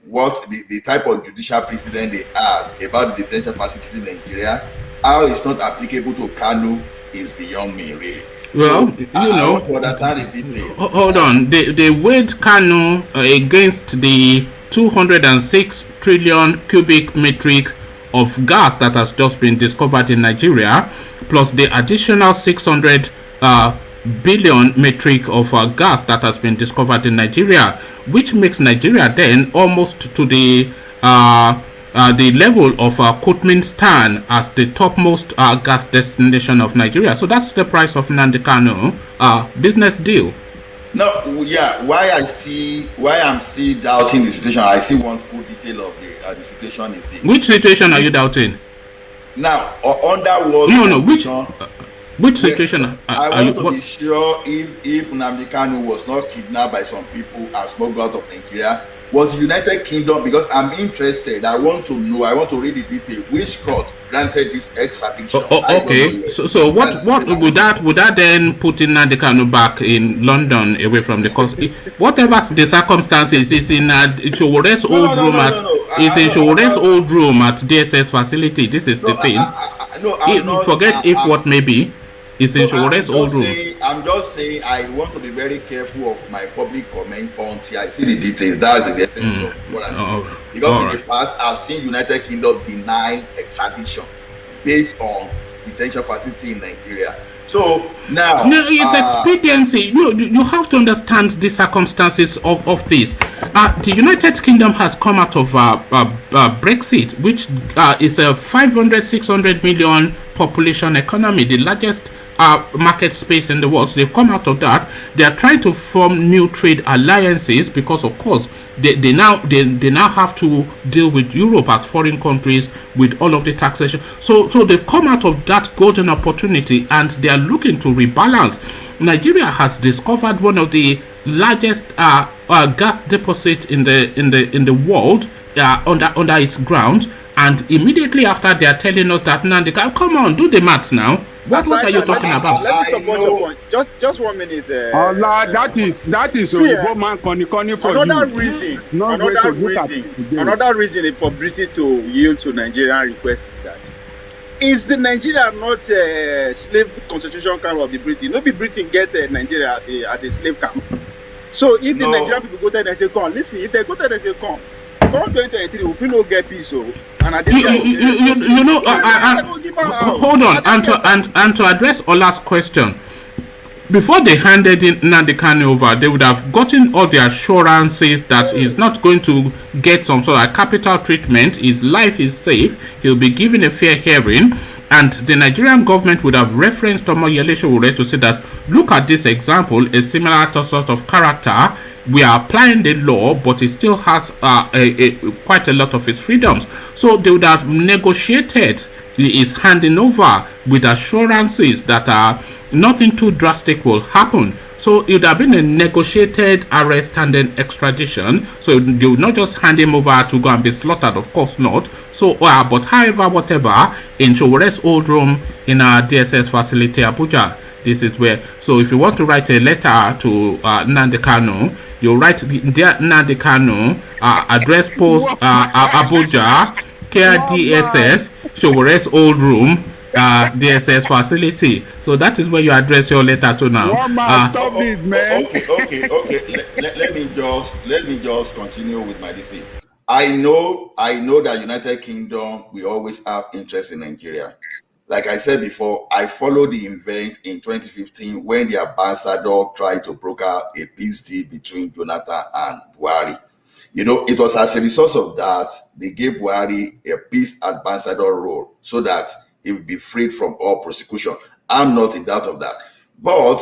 what the type of judicial precedent they have about the detention facility in Nigeria, how it's not applicable to Kanu is beyond me, really. Well, so, I want to understand the details. Hold on. They weighed Kanu against the 206 trillion cubic metric of gas that has just been discovered in Nigeria, plus the additional 600 billion metric of gas that has been discovered in Nigeria, which makes Nigeria then almost to the level of Turkmenistan as the topmost gas destination of Nigeria. So that's the price of Nnamdi Kanu business deal. No, yeah. Why I'm still doubting the situation? I see one full detail of the situation is this. Which situation are you doubting? Now, under what? No. Which situation? I want to be sure if Nnamdi Kanu was not kidnapped by some people and smuggled out of Nigeria, was the United Kingdom, because I'm interested. I want to know. I want to read the detail. Which court granted this extradition? Okay. So what would that then put in Nnamdi Kanu back in London away from the coast? Whatever the circumstances, is in Shoyore's old room old room at DSS facility. This is the thing. Forget if what may be. It's in Shoyore's old room. I'm just saying I want to be very careful of my public comment until I see the details. That's the essence of what I'm saying. Because in the past, I've seen United Kingdom deny extradition based on detention facility in Nigeria. So now, it's expediency. You have to understand the circumstances of this. the United Kingdom has come out of Brexit, which is a 500-600 million population economy, the largest market space in the world. So they've come out of that. They are trying to form new trade alliances because, of course, they now have to deal with Europe as foreign countries with all of the taxation. So they've come out of that golden opportunity and they are looking to rebalance. Nigeria has discovered one of the largest gas deposit in the world under its ground, and immediately after they are telling us that Nnamdi Kanu, come on, do the maths now. What are you talking about? Let me support your point. Just 1 minute. Allah, that is Oyibo man koni for another you. reason. Not way to look at it again. Another reason for Britain to yield to Nigerian request is that is the Nigeria not a slave constitution camp of the Britain? No, be Britain get Nigeria as a slave camp. So if the Nigerian people go there and say come, listen, if they go there and say come 2023, we will not get peace. So and at this hold on, and to address Ola's question, before they handed in Nnamdi Kanu over, they would have gotten all the assurances that he's not going to get some sort of capital treatment, his life is safe, he'll be given a fair hearing, and the Nigerian government would have referenced Omoyele Shoyore to say that, look at this example, a similar sort of character, we are applying the law, but it still has quite a lot of its freedoms. So they would have negotiated his handing over with assurances that nothing too drastic will happen. So it would have been a negotiated arrest and then extradition. So they would not just hand him over to go and be slaughtered, of course not. So, but however, whatever, in Shoyore's old room in our DSS facility, Abuja, this is where. So if you want to write a letter to Nnamdi Kanu, you write dear Nnamdi Kanu, address post Abuja, care DSS, Shoyore's old room, DSS facility. So that is where you address your letter to now. Okay. Let me just continue with my decision. I know that United Kingdom we always have interest in Nigeria. Like I said before, I followed the event in 2015 when the ambassador tried to broker a peace deal between Jonathan and Buhari. You know, it was as a result of that they gave Buhari a peace ambassador role so that he would be freed from all prosecution. I'm not in doubt of that. But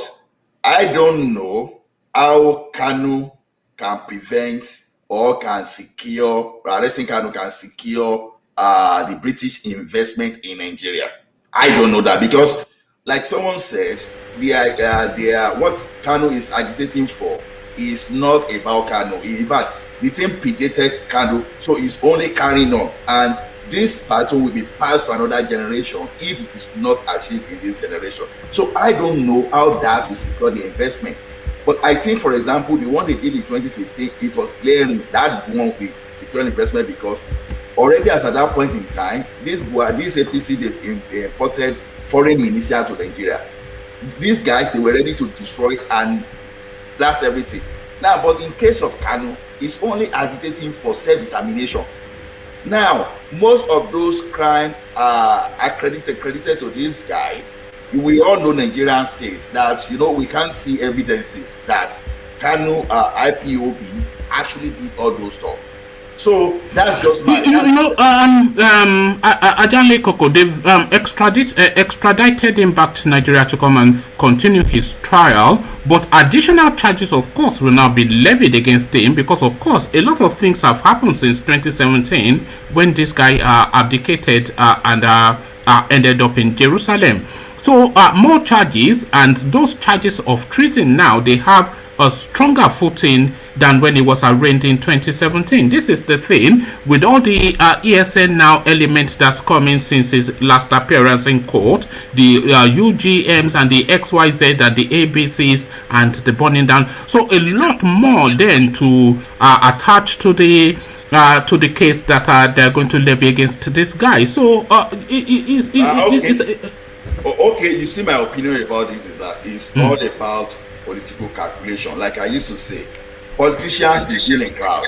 I don't know how Kanu can prevent or can secure, arresting Kanu can secure the British investment in Nigeria. I don't know that because, like someone said, what Kanu is agitating for is not about Kanu. In fact, the thing predated Kanu, so it's only carrying on. And this battle will be passed to another generation if it is not achieved in this generation. So I don't know how that will secure the investment. But I think, for example, the one they did in 2015, it was glaring that won't be secure investment because already as at that point in time, this APC, they've imported foreign militia to Nigeria. These guys, they were ready to destroy and blast everything. Now, but in case of Kanu, it's only agitating for self-determination. Now, most of those crimes are credited to this guy. We all know Nigerian states that, you know, we can't see evidences that Kanu IPOB actually did all those stuff. So that's just my. Ajanle Koko, they've extradited him back to Nigeria to come and continue his trial, but additional charges, of course, will now be levied against him because, of course, a lot of things have happened since 2017 when this guy abdicated and ended up in Jerusalem. So more charges, and those charges of treason now, they have a stronger footing than when he was arraigned in 2017. This is the thing with all the ESN now elements that's coming since his last appearance in court, the UGMs and the XYZ and the ABCs and the burning down. So a lot more then to attach to the case that they're going to levy against this guy. So okay, you see, my opinion about this is that it's all about political calculation. Like I used to say, politicians, they deal in crowds.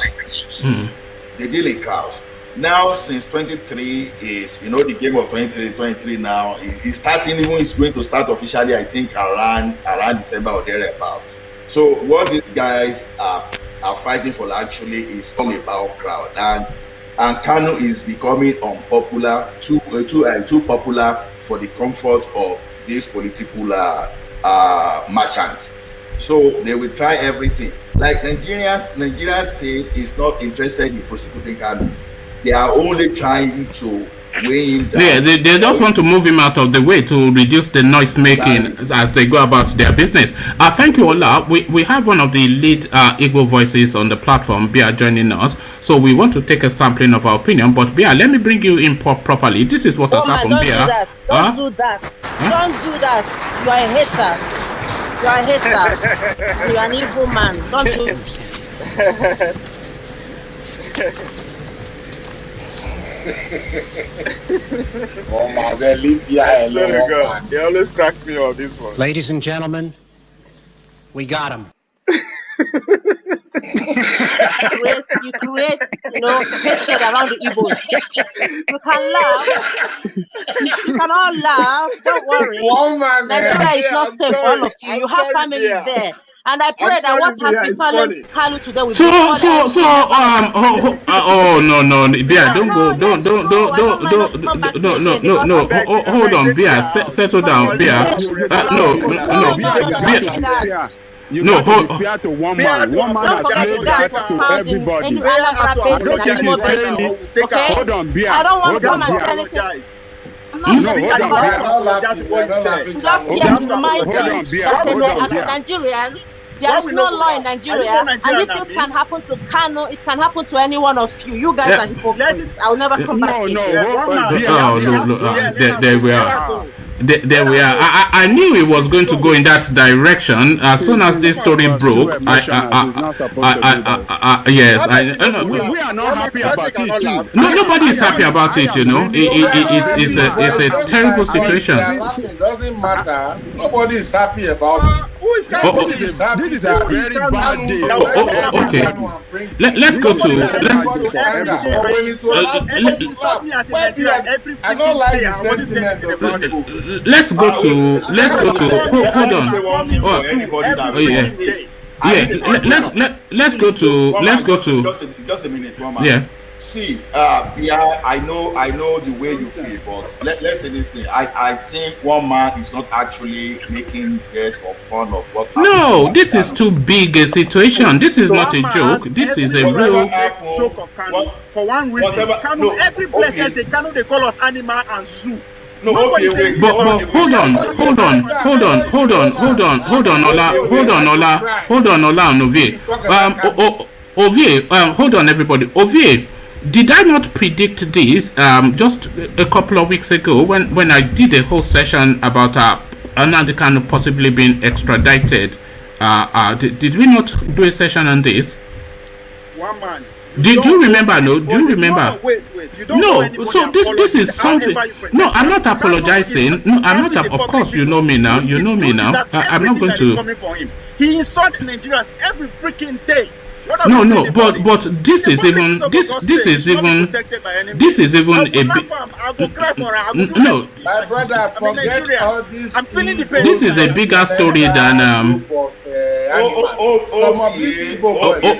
They deal in crowds. Now, since 23 is, you know, the game of 23 now is starting, even it's going to start officially, I think, around December or thereabout. So what these guys are are fighting for actually is all about crowd, and Kanu is becoming unpopular, too popular for the comfort of these political merchants. So they will try everything. Like Nigerian state is not interested in prosecuting Kanu. They are only trying to weigh him down. Yeah, they just want to move him out of the way to reduce the noise making as they go about their business. Thank you, Ola. We have one of the lead Igbo voices on the platform, Bia, joining us. So we want to take a sampling of our opinion. But Bia, let me bring you in properly. This is what has happened, Don't Bia. do that. Don't do that. Don't do that. You are a hater. You are a hater. You are an evil man. Don't Oh my God, leave the alone. They always crack me up this one. Ladies and gentlemen, we got him. you create, hatred around the Igbos. You can laugh. You can all laugh. Don't worry. Nigeria is not safe for all of you. You have family there. And I pray that what has befallen Kanu today will no, Bia, don't go, no, hold on, Bia, settle down, Bia, Bia. No, hold on. To one man. One man has made that to everybody. Hold on, Bia. I don't want to come and tell anything. Just here to remind you that in Nigeria, there is no law in Nigeria, and if it can happen to Kanu, it can happen to any one of you. You guys are hypocrites. I will never come back. There we are. I knew it was going to go in that direction as soon as this story broke. We are not happy about it too. No, nobody is happy about it. It's a terrible situation. It doesn't matter. Nobody is happy about it. Who is happy? This is a very bad day. Okay. Let's go to. I don't like the sentiment about it. Let's go to. Hold on. Let's go to. Just a minute, one man. Yeah. See, I know the way you feel, but let's say this thing. I think one man is not actually making jest or fun of what happened. No, this is too big a situation. This is not a joke. This is a real joke of Kanu. For one reason, Kanu, every place they Kanu, they call us animal and zoo. No, but hold on, Ola and Ovie. Ovie, hold on, everybody. Ovie, did I not predict this just a couple of weeks ago when I did a whole session about Nnamdi Kanu possibly being extradited? Did we not do a session on this? One man. Do you remember? No, do you remember? Wait. You don't no, so this is something. No, I'm not apologizing. No, I'm not. Of course, you know me now. You know me now. I'm not going to. He insults Nigerians every freaking day. No, but this is even a bit. No, my brother, forget all this. I'm feeling the pain. This is a bigger story than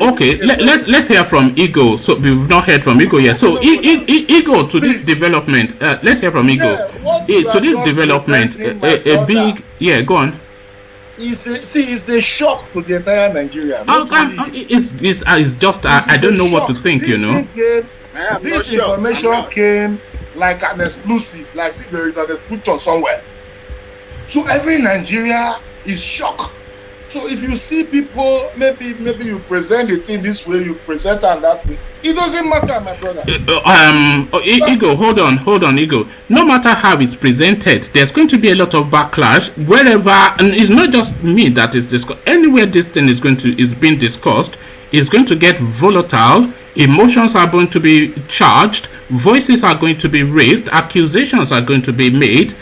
okay. Let's hear from Ego. So we've not heard from Ego yet. So Ego to this development. Let's hear from Ego. To this development, a big go on. It's a shock to the entire Nigeria. It's just I don't know what to think. This information came like an exclusive, like there is an explosion somewhere. So every Nigeria is shocked. So if you see people, maybe you present the thing this way, you present and that way. It doesn't matter, my brother. Ego, hold on, Ego. No matter how it's presented, there's going to be a lot of backlash wherever, and it's not just me that is discussed. Anywhere this thing is being discussed, it's going to get volatile. Emotions are going to be charged. Voices are going to be raised. Accusations are going to be made.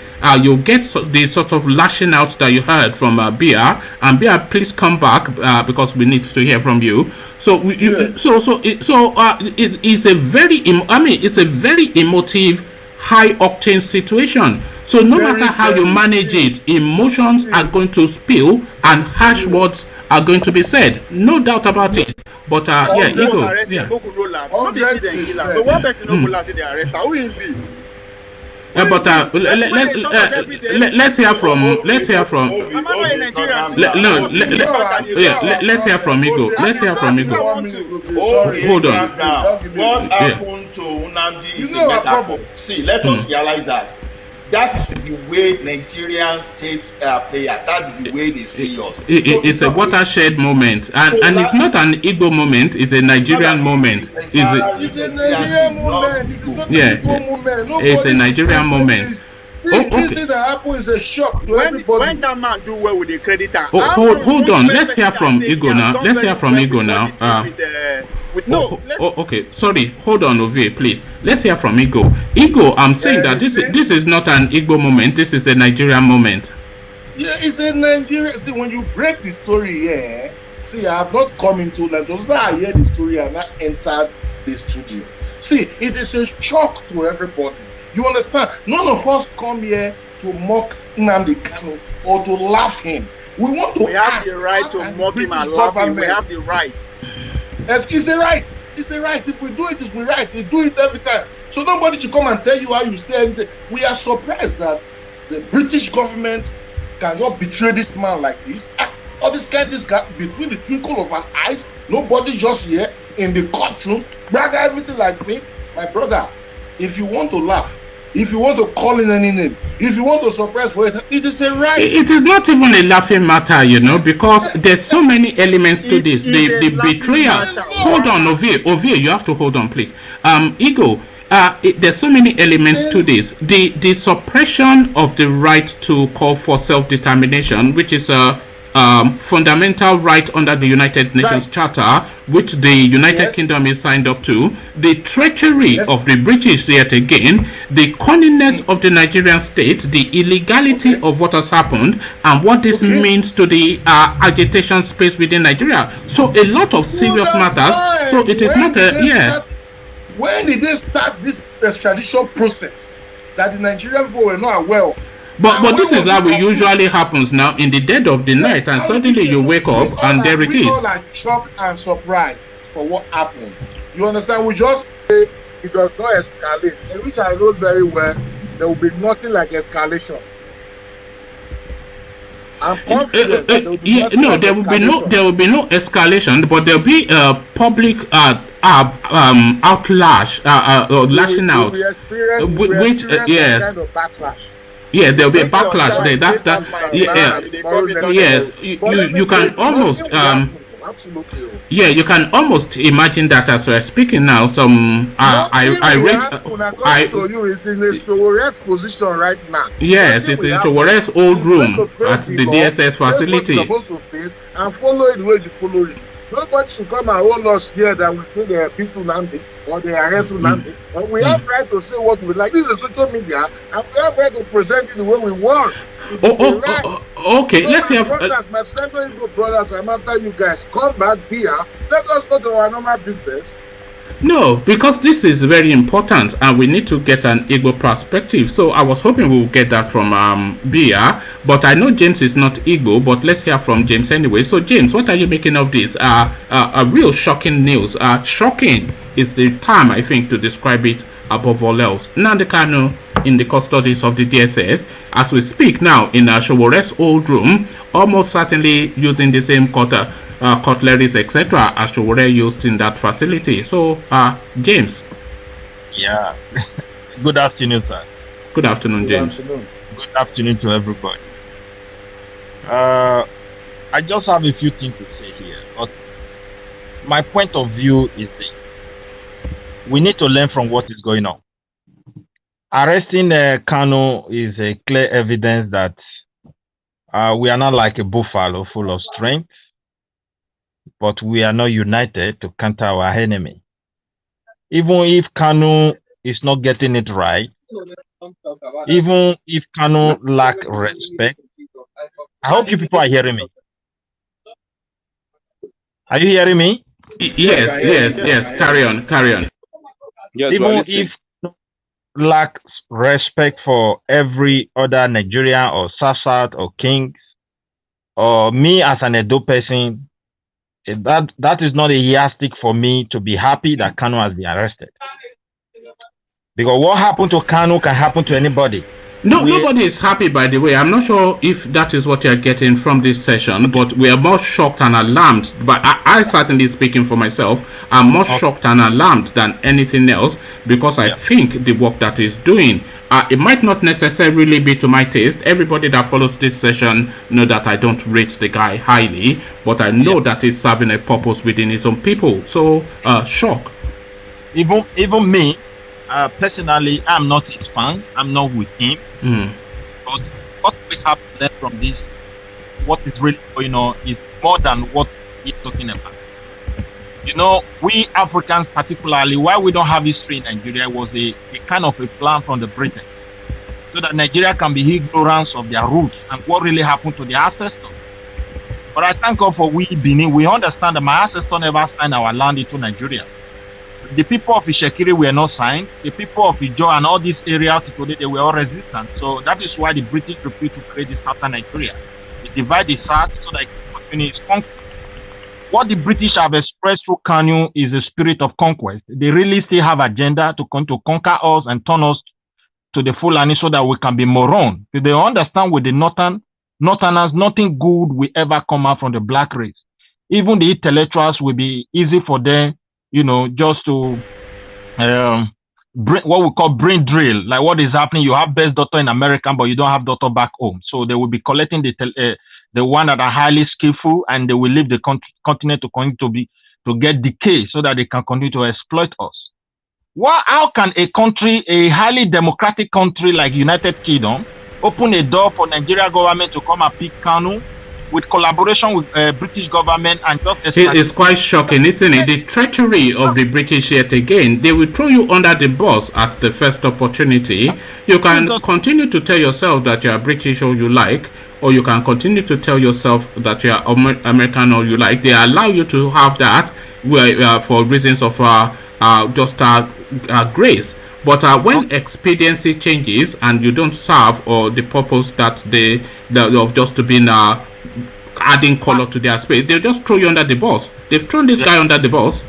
You'll get the sort of lashing out that you heard from Bia. And Bia, please come back because we need to hear from you. So, it is a very, it's a very emotive, high octane situation. So no matter how you manage it, emotions are going to spill and harsh words are going to be said. No doubt about it. But yeah, Ego. Yeah. So one person no go last in the arrest. Who will be? But let's hear from no, let's hear from Ego. Let's hear from Ego. Hold on. What happened to Nnamdi is a metaphor. See, let us realize that. That is the way Nigerian state players. That is the way they see us. It's a watershed moment, and it's not an Igbo moment. It's a Nigerian moment. It's a Nigerian moment. It is not an Igbo moment. It's a Nigerian moment. This thing that happened is a shock to everybody. When that man do well with the creditor. Hold on. Let's hear from Ego now. Let's hear from Ego now. Okay. Sorry. Hold on, Ovie, please. Let's hear from Ego. Ego, I'm saying that this is not an Igbo moment. This is a Nigerian moment. Yeah, it's a Nigerian. See, when you break the story here, see, I have not come into like those that I hear the story and I entered the studio. See, it is a shock to everybody. You understand? None of us come here to mock Nnamdi Kanu or to laugh him. We want to have the right to mock him and laugh him. We have the right. It's the right. It's the right. If we do it, it's the right. We do it every time. So nobody should come and tell you how you say anything. We are surprised that the British government cannot betray this man like this. All this kind of guy between the twinkle of an eye, nobody just here in the courtroom, brag everything like me. My brother, if you want to laugh, if you want to call in any name, if you want to suppress for it, it is a right. It is not even a laughing matter, because there's so many elements to this. The betrayal. Hold on, Ovie, you have to hold on, please. Ego, there's so many elements to this. The suppression of the right to call for self-determination, which is a fundamental right under the United Nations Charter, which the United Kingdom is signed up to, the treachery of the British yet again, the cunningness of the Nigerian state, the illegality of what has happened, and what this means to the agitation space within Nigeria. So a lot of serious matters. So it is not when did they start this extradition process that the Nigerian people were not aware of? But this is how it usually happens now in the dead of the night, and suddenly you wake up and there it is. We all are shocked and surprised for what happened. You understand? We just say it does not escalate, and which I know very well. There will be nothing like escalation. I'm confident there will be there will be no escalation, but there will be a public outlash or lashing out, which yes. Kind of backlash. Yeah, there will be a backlash there. That's that. Yes, you can almost you can almost imagine that as we're speaking now. Some I read to you is in a Shoyore's position right now. Yes, it's in Shoyore's old room at the DSS facility. And follow it where you follow it. Nobody should come and hold us here that we say they are people Nnamdi or they arrest Nnamdi. But we have right to say what we like. This is social media, and we have right to present it the way we want. Okay, so let's hear. My Central Igbo brothers, I'm after you guys. Come back here. Let us go to our normal business. No, because this is very important and we need to get an Igbo perspective. So I was hoping we would get that from Bia, but I know James is not Igbo, but let's hear from James anyway. So James, what are you making of this? A real shocking news. Shocking is the term, I think, to describe it above all else. Nnamdi Kanu in the custodies of the DSS as we speak now in Shoyore's old room, almost certainly using the same cutleries, etc., as Shoyore used in that facility. So, James. Yeah. Good afternoon, sir. Good afternoon, James. Good afternoon to everybody. I just have a few things to say here, but my point of view is this. We need to learn from what is going on. Arresting Kanu is a clear evidence that we are not like a buffalo full of strength, but we are not united to counter our enemy. Even if Kanu is not getting it right, even if Kanu lack respect, I hope you people are hearing me. Are you hearing me? Yes. Carry on. Yes, even if lack respect for every other Nigerian or Sasat or Kings or me as an Edo person, that is not a yardstick for me to be happy that Kanu has been arrested. Because what happened to Kanu can happen to anybody. Nobody is happy, by the way. I'm not sure if that is what you're getting from this session, but we are more shocked and alarmed. But I certainly, speaking for myself, I'm more shocked and alarmed than anything else, because I think the work that he's doing, it might not necessarily be to my taste. Everybody that follows this session know that I don't rate the guy highly, but I know that he's serving a purpose within his own people. So, shock. Even me, personally, I'm not his fan. I'm not with him. But what we have to learn from this, what is really going on, is more than what he's talking about. You know, we Africans particularly, why we don't have history in Nigeria was a kind of a plan from the Britain, so that Nigeria can be ignorant of their roots and what really happened to their ancestors. But I thank God for we Benin. We understand that my ancestors never signed our land into Nigeria. The people of Ishekiri were not signed. The people of Ijo and all these areas today, they were all resistant. So that is why the British refused to create the southern Nigeria. They divide the south so that it can continue its conquest. What the British have expressed through Kanu is a spirit of conquest. They really still have agenda to conquer us and turn us to the Fulani so that we can be moron. They understand with the Northerners, nothing good will ever come out from the black race. Even the intellectuals will be easy for them, you know, just to what we call brain drill. Like what is happening, you have best doctor in America, but you don't have doctor back home. So they will be collecting the one that are highly skillful, and they will leave the continent to continue to get decay so that they can continue to exploit us. How can a country, a highly democratic country like United Kingdom, open a door for Nigeria government to come and pick Kanu with collaboration with British government and just... It's quite shocking, isn't it? The treachery of the British yet again. They will throw you under the bus at the first opportunity. You can continue to tell yourself that you are British or you like, or you can continue to tell yourself that you are American or you like. They allow you to have that for reasons of grace. But when expediency changes and you don't serve or the purpose that of just to be adding color to their space, they'll just throw you under the bus. They've thrown this guy under the bus.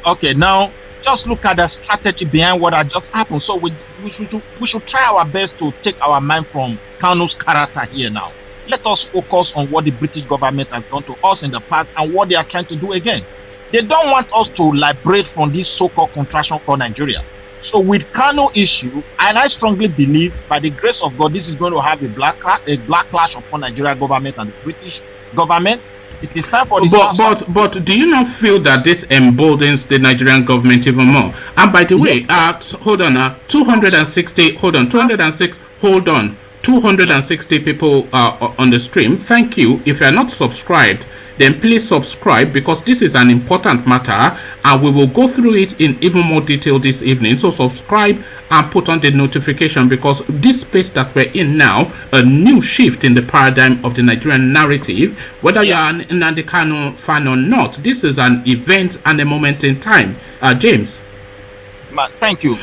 Okay, now just look at the strategy behind what had just happened. So we should try our best to take our mind from Kanu's character here now. Let us focus on what the British government has done to us in the past and what they are trying to do again. They don't want us to liberate from this so-called contraction for Nigeria. So with Kanu issue, and I strongly believe by the grace of God, this is going to have a backlash upon Nigeria government and the British government. It is time for the but do you not feel that this emboldens the Nigerian government even more? And by the way, hold on, 260 people on the stream. Thank you. If you are not subscribed, then please subscribe, because this is an important matter and we will go through it in even more detail this evening. So subscribe and put on the notification, because this space that we're in now, a new shift in the paradigm of the Nigerian narrative, whether you are an Nnamdi Kanu fan or not, this is an event and a moment in time. James. Thank you.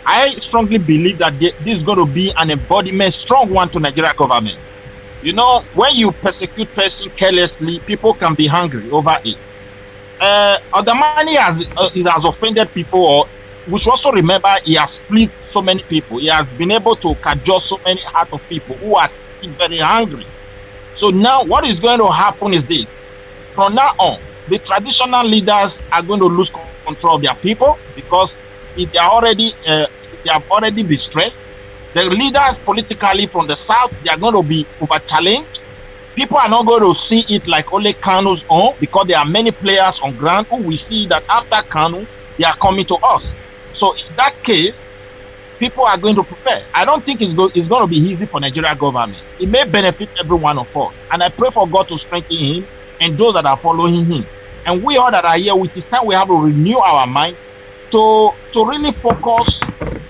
I strongly believe that this is going to be an embodiment, strong one to Nigeria government. You know, when you persecute person carelessly, people can be hungry over it. Adamani has offended people, or we should also remember he has split so many people. He has been able to cajole so many hearts of people who are very hungry. So now what is going to happen is this. From now on, the traditional leaders are going to lose control of their people, because if they have already been stressed. The leaders politically from the south, they are going to be over challenged. People are not going to see it like only Kanu's own, because there are many players on ground who will see that after Kanu, they are coming to us. So in that case, people are going to prepare. I don't think it's going to be easy for Nigeria government. It may benefit every one of us, and I pray for God to strengthen him and those that are following him. And we all that are here, with this time we have to renew our mind to really focus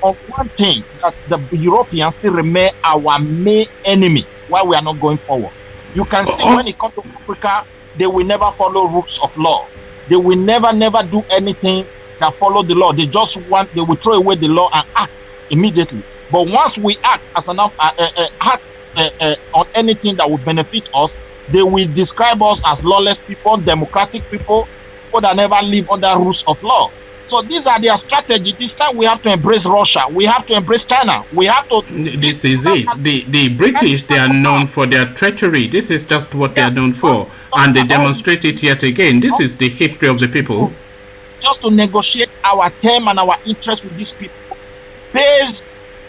on one thing, that the Europeans still remain our main enemy while we are not going forward. You can see when it comes to Africa, they will never follow rules of law. They will never do anything that follow the law. They will throw away the law and act immediately. But once we act as on anything that will benefit us, They will describe us as lawless people, democratic people, people that never live under rules of law. So these are their strategies. This time we have to embrace Russia. We have to embrace China. We have to. This is it. The British, they are known for their treachery. This is just what they are known for, and they demonstrate it yet again. This is the history of the people. Just to negotiate our term and our interest with these people based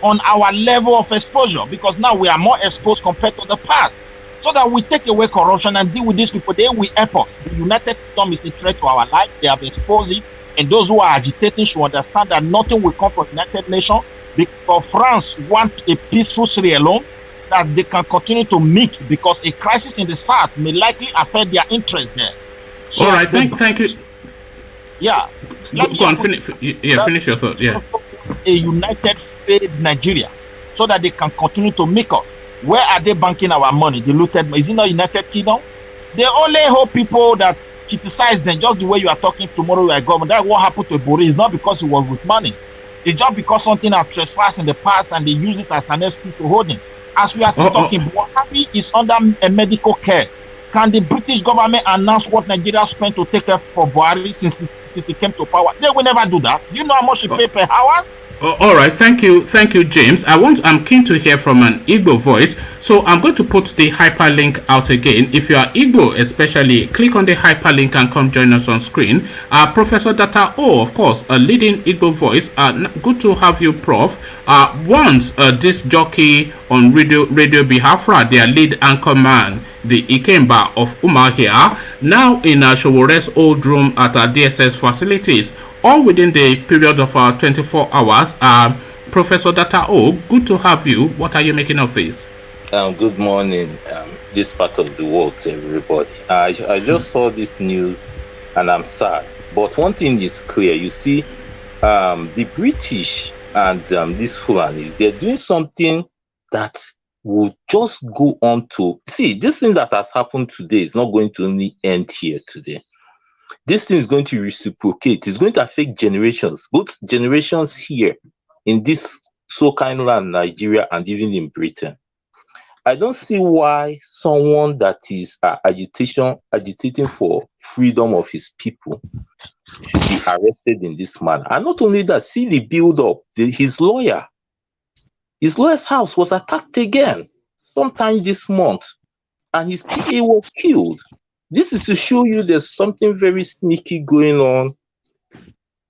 on our level of exposure, because now we are more exposed compared to the past. So that we take away corruption and deal with these people, they will help us. The United Kingdom is a threat to our life. They have exposed it. And those who are agitating should understand that nothing will come from the United Nations, because France wants a peaceful Sierra Leone that they can continue to meet, because a crisis in the south may likely affect their interest there. So all right, thank you. Yeah. Go on, finish your thought. Yeah. A united state Nigeria, so that they can continue to make us. Where are they banking our money? The looted money. Is it not United Kingdom? They only hold people that criticize them just the way you are talking tomorrow you are government. That's what happened to Buhari. It's not because he was with money. It's just because something has trespassed in the past and they use it as an excuse to hold him. As we are talking, Buhari is under a medical care. Can the British government announce what Nigeria spent to take care for Buhari since he came to power? They will never do that. Do you know how much he pay per hour? All right, thank you, James. I'm keen to hear from an Igbo voice, so I'm going to put the hyperlink out again. If you are Igbo, especially, click on the hyperlink and come join us on screen. Professor Data O, of course, a leading Igbo voice. Good to have you, Prof. Once this jockey on Radio Biafra, their lead anchor man, the Ikemba of Umahia, now in Shoyore's old room at our DSS facilities, all within the period of 24 hours. Professor Data O, good to have you. What are you making of this? Good morning, this part of the world to everybody. I just saw this news and I'm sad. But one thing is clear. You see, the British and these Fulanis, they're doing something that will just go on to... See, this thing that has happened today is not going to only end here today. This thing is going to reciprocate. It's going to affect generations, both generations here in this so-kind land, Nigeria, and even in Britain. I don't see why someone that is agitating for freedom of his people should be arrested in this manner. And not only that, see the build-up. His lawyer's house was attacked again sometime this month, and his PA was killed. This is to show you there's something very sneaky going on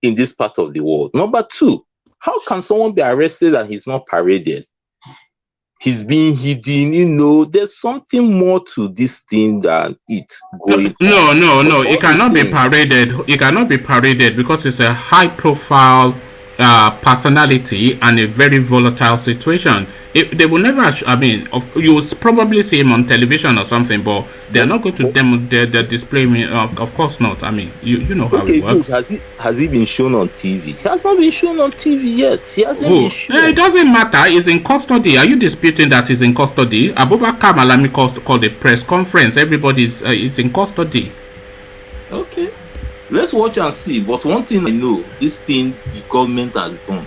in this part of the world. Number two, how can someone be arrested and he's not paraded? He's being hidden. There's something more to this thing than it's going on. No. It cannot be paraded. It cannot be paraded because it's a high-profile personality and a very volatile situation. They will never, you will probably see him on television or something, but they're not going to display me. Of course not. You know how it works. Has he been shown on TV? He has not been shown on TV yet. He hasn't been shown. It doesn't matter. He's in custody. Are you disputing that he's in custody? Abubakar Malami called a press conference. Everybody's is in custody. Okay. Let's watch and see. But one thing I know, this thing the government has done,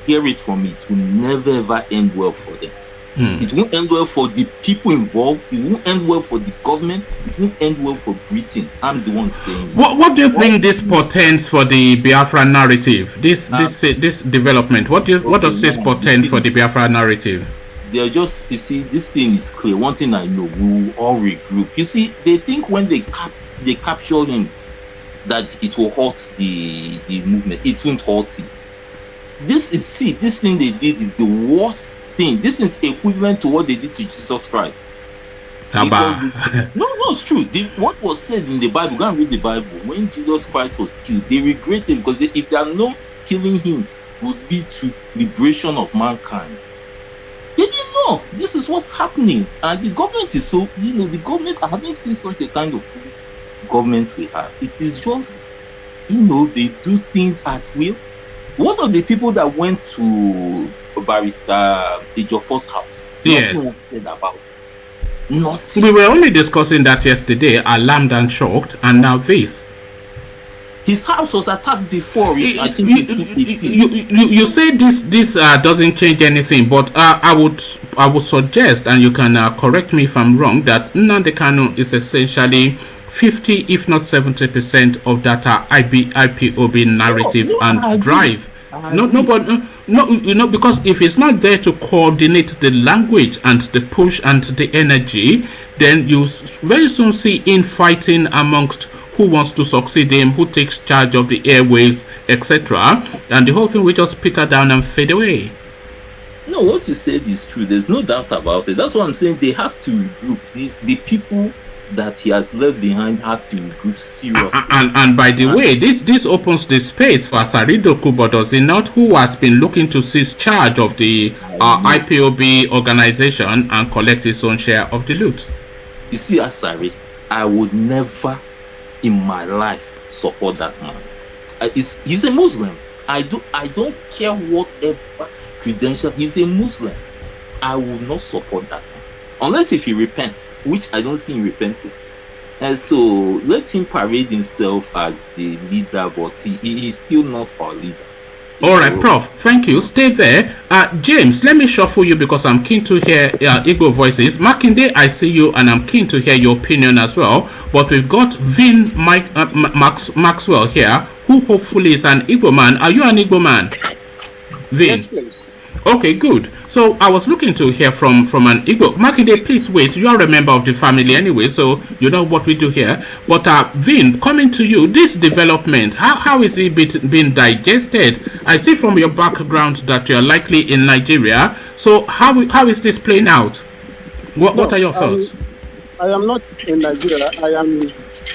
hear it from me, it will never ever end well for them. It won't end well for the people involved. It won't end well for the government. It won't end well for Britain. I'm the one saying. What do you think this portends for the Biafra narrative? This development. What does this portend for the Biafra narrative? They're just, you see, this thing is clear. One thing I know, we will all regroup. You see, they think when they capture him, that it will halt the movement. It won't halt it. This thing they did is the worst thing. This is equivalent to what they did to Jesus Christ. No, it's true. What was said in the Bible, go and read the Bible. When Jesus Christ was killed, they regretted because if they had known killing him would lead to liberation of mankind, they didn't know. This is what's happening. And the government is so, the government, I haven't seen such a kind of government we have. It is just, they do things at will. What of the people that went to Barrister Ejiofor's house? Yes. Nothing was said about it. Nothing. We were only discussing that yesterday, alarmed and shocked, and now this. His house was attacked before. I think in 2018. You say this doesn't change anything, but I would suggest, and you can correct me if I'm wrong, that Nnamdi Kanu is essentially 50, if not 70% of that IPOB narrative and drive. No, because if it's not there to coordinate the language and the push and the energy, then you very soon see infighting amongst who wants to succeed him, who takes charge of the airwaves, etc. And the whole thing will just peter down and fade away. No, what you said is true. There's no doubt about it. That's what I'm saying. They have to regroup. The people that he has left behind have to regroup seriously. And by the way, this opens the space for Saridoku, but does it not, who has been looking to seize charge of the IPOB organization and collect his own share of the loot. You see, Asari, I would never in my life support that man. He's a Muslim. I don't care whatever credential. He's a Muslim. I will not support that man. Unless if he repents, which I don't see him repenting. And so let him parade himself as the leader, but he is still not our leader. All right, Prof. Thank you. Stay there. James, let me shuffle you because I'm keen to hear Igbo voices. Makinde, I see you, and I'm keen to hear your opinion as well. But we've got Vin Maxwell here, who hopefully is an Igbo man. Are you an Igbo man? Vin? Yes, please. Okay, good. So I was looking to hear from an Igbo. Makinde, please wait. You are a member of the family anyway, so you know what we do here. But Vin, coming to you, this development, how is it being digested? I see from your background that you are likely in Nigeria. So how is this playing out? What are your thoughts? I am not in Nigeria.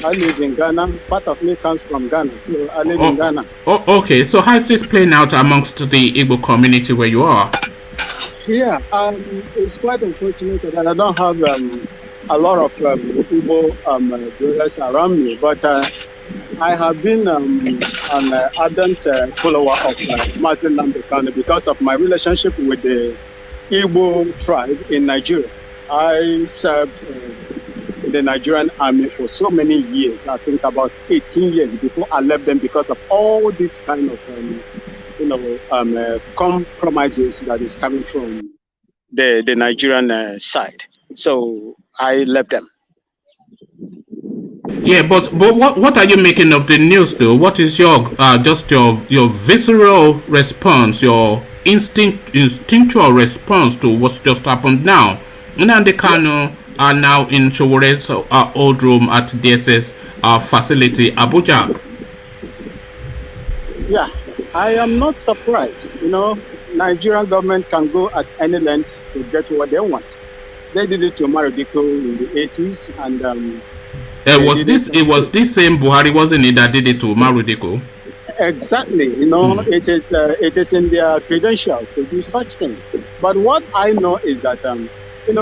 I live in Ghana. Part of me comes from Ghana, so I live in Ghana. Oh, okay. So how is this playing out amongst the Igbo community where you are? Yeah, it's quite unfortunate that I don't have a lot of Igbo brothers around me, but I have been an ardent follower of Mazi Nnamdi Kanu because of my relationship with the Igbo tribe in Nigeria. I served in the Nigerian army for so many years. I think about 18 years before I left them because of all this kind of compromises that is coming from the Nigerian side. So I left them. Yeah, but what are you making of the news though? What is your your visceral response, your instinctual response to what's just happened now? Nnamdi Kanu are now in Shoyore's old room at DSS facility, Abuja. Yeah, I am not surprised. You know, Nigerian government can go at any length to get what they want. They did it to Marudiko in the 80s, and it was this same Buhari, wasn't it, that did it to Marudiko? Exactly. You know, it is in their credentials to do such things. But what I know is that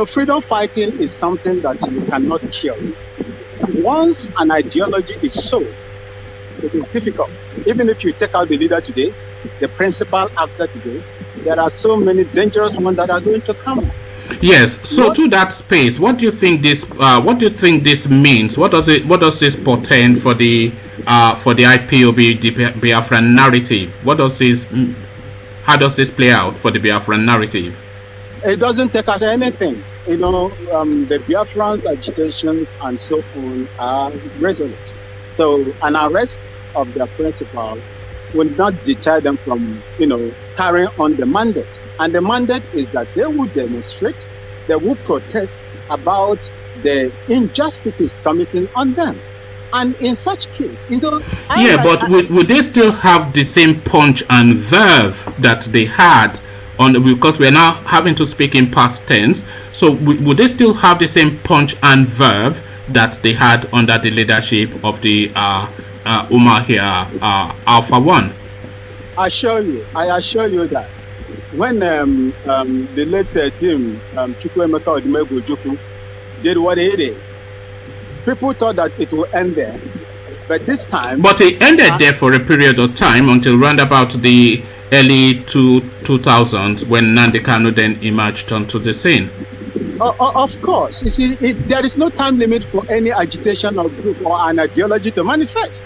freedom fighting is something that you cannot kill. Once an ideology is sold, it is difficult. Even if you take out the leader today, the principal actor today, there are so many dangerous ones that are going to come. Yes. So to that space, what do you think this? What do you think this means? What does this portend for the IPOB, the Biafran narrative? How does this play out for the Biafran narrative? It doesn't take out anything. The Biafrans' agitations and so on are resolute. So an arrest of their principal will not deter them from, carrying on the mandate. And the mandate is that they will demonstrate, they will protest about the injustices committed on them. And in such case, would they still have the same punch and verve that they had because we're now having to speak in past tense? So would they still have the same punch and verve that they had under the leadership of the Umar here, Alpha One? I assure you that when the late team Chukwuemeka Odumegwu Ojukwu did what he did, people thought that it will end there. But this time... But it ended there for a period of time until round about the early 2000s when Nnamdi Kanu then emerged onto the scene. Of course. You see, there is no time limit for any agitation or group or an ideology to manifest.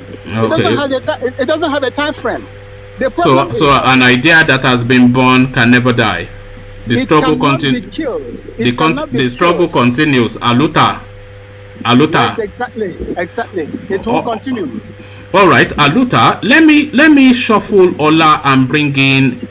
It doesn't have a time frame. The So, problem is an idea that has been born can never die. The struggle continues. The struggle continues. Aluta. Yes, exactly. It will continue. All right, Aluta. Let me shuffle Ola and bring in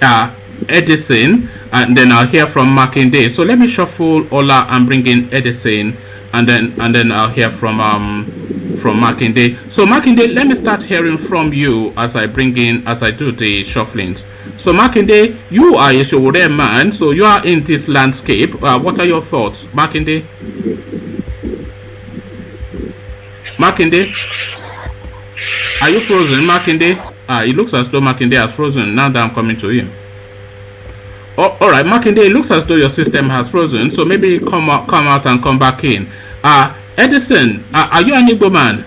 Edison, and then I'll hear from Makinde. So let me shuffle Ola and bring in Edison, and then I'll hear from Makinde. So Makinde, let me start hearing from you as I do the shufflings. So Makinde, you are a Shoyore man, so you are in this landscape. What are your thoughts, Makinde? Makinde, are you frozen, Makinde? It looks as though Makinde has frozen. Now that I'm coming to him. All right, Makinde, it looks as though your system has frozen. So maybe come out and come back in. Edison, are you an Igbo man?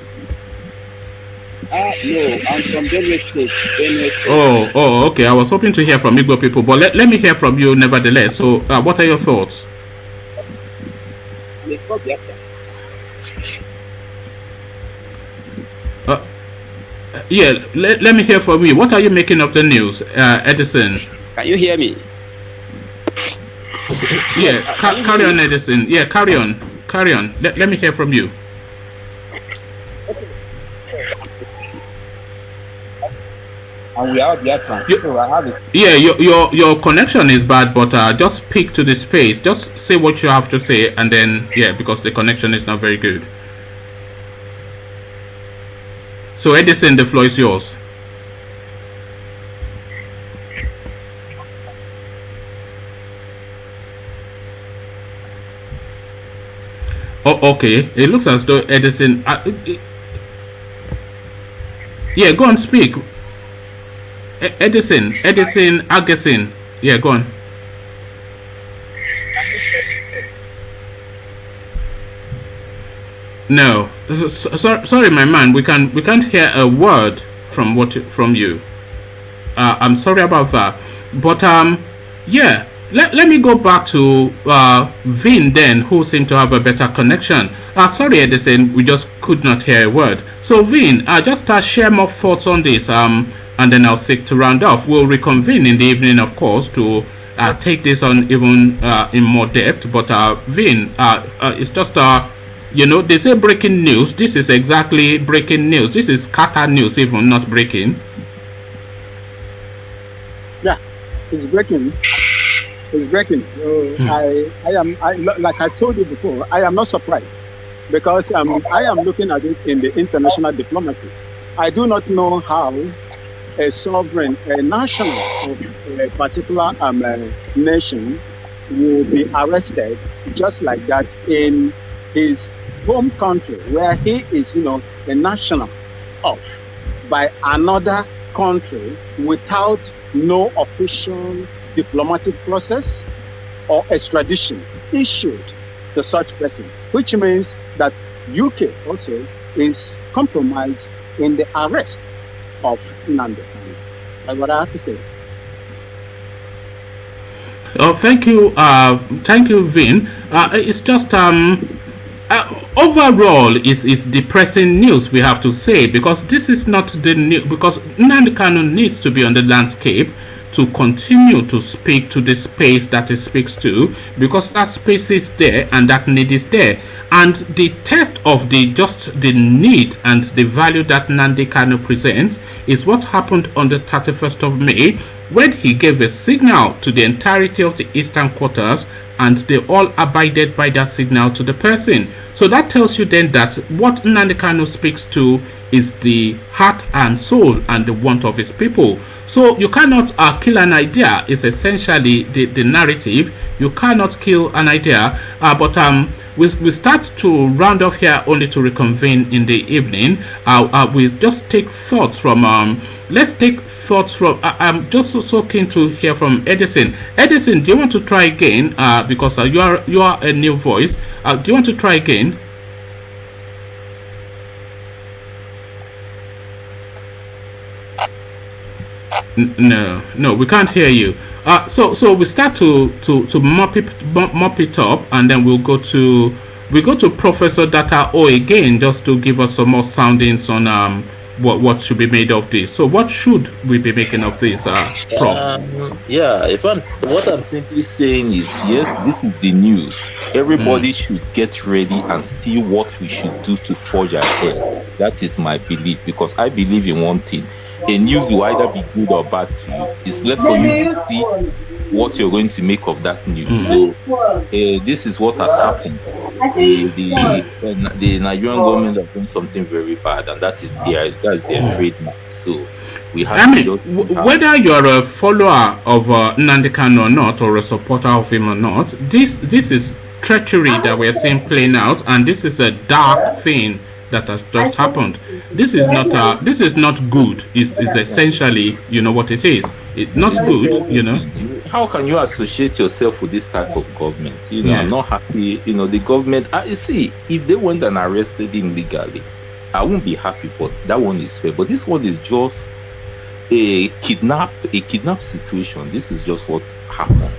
No, I'm from Benue State. Oh, okay. I was hoping to hear from Igbo people, but let me hear from you nevertheless. So, what are your thoughts? Yeah, let me hear from you. What are you making of the news, Edison? Can you hear me? Yeah, carry on, Edison. Yeah, carry on. Let me hear from you. And we are so I have it. Yeah, your connection is bad, but just speak to the space. Just say what you have to say, and then because the connection is not very good. So Edison, the floor is yours. Oh, okay. It looks as though Edison. Yeah, go on, speak. Edison, Agesin. Yeah, go on. No, sorry, my man. We can't hear a word from you. I'm sorry about that. But yeah. Let me go back to Vin then, who seemed to have a better connection. Sorry, Edison, we just could not hear a word. So Vin, just share more thoughts on this, and then I'll seek to round off. We'll reconvene in the evening, of course, to take this on even in more depth. But Vin, it's just they say breaking news. This is exactly breaking news. This is Kata news, even not breaking. Yeah, it's breaking. It's breaking. I am like I told you before, I am not surprised because I am looking at it in the international diplomacy. I do not know how a sovereign, a national of a particular nation will be arrested just like that in his home country where he is, a national of by another country without no official diplomatic process or extradition issued to such person, which means that UK also is compromised in the arrest of Nnamdi Kanu. That's what I have to say. Oh, thank you, Vin. It's just overall, it's depressing news, we have to say, because this is not the new. Because Nnamdi Kanu needs to be on the landscape to continue to speak to the space that it speaks to, because that space is there and that need is there. And the test of the need and the value that Nnamdi Kanu presents is what happened on the 31st of May, when he gave a signal to the entirety of the eastern quarters, and they all abided by that signal to the person. So that tells you then that what Nnamdi Kanu speaks to is the heart and soul and the want of his people. So you cannot kill an idea. It's essentially the narrative. You cannot kill an idea. But we start to round off here only to reconvene in the evening. We just take thoughts from. Let's take thoughts from. I'm just so keen to hear from Edison. Edison, do you want to try again? Because you are a new voice. Do you want to try again? No, we can't hear you. So we start to mop it up, and then we go to Professor Data O again, just to give us some more soundings on what should be made of this. So what should we be making of this, Prof? What I'm simply saying is, yes, this is the news. Everybody should get ready and see what we should do to forge ahead. That is my belief, because I believe in one thing: a news will either be good or bad to you. It's left for you to see what you're going to make of that news. So this is what has happened. The Nigerian government have done something very bad, and that's their trademark. So we have whether you're a follower of Nnamdi Kanu or not, or a supporter of him or not, this is treachery that we're seeing playing out, and this is a dark thing that has just happened. This is not good. It's essentially, what it is. It's not good, How can you associate yourself with this type of government? I'm not happy. The government. You see, if they went and arrested him legally, I won't be happy. But that one is fair. But this one is just a kidnap situation. This is just what happened.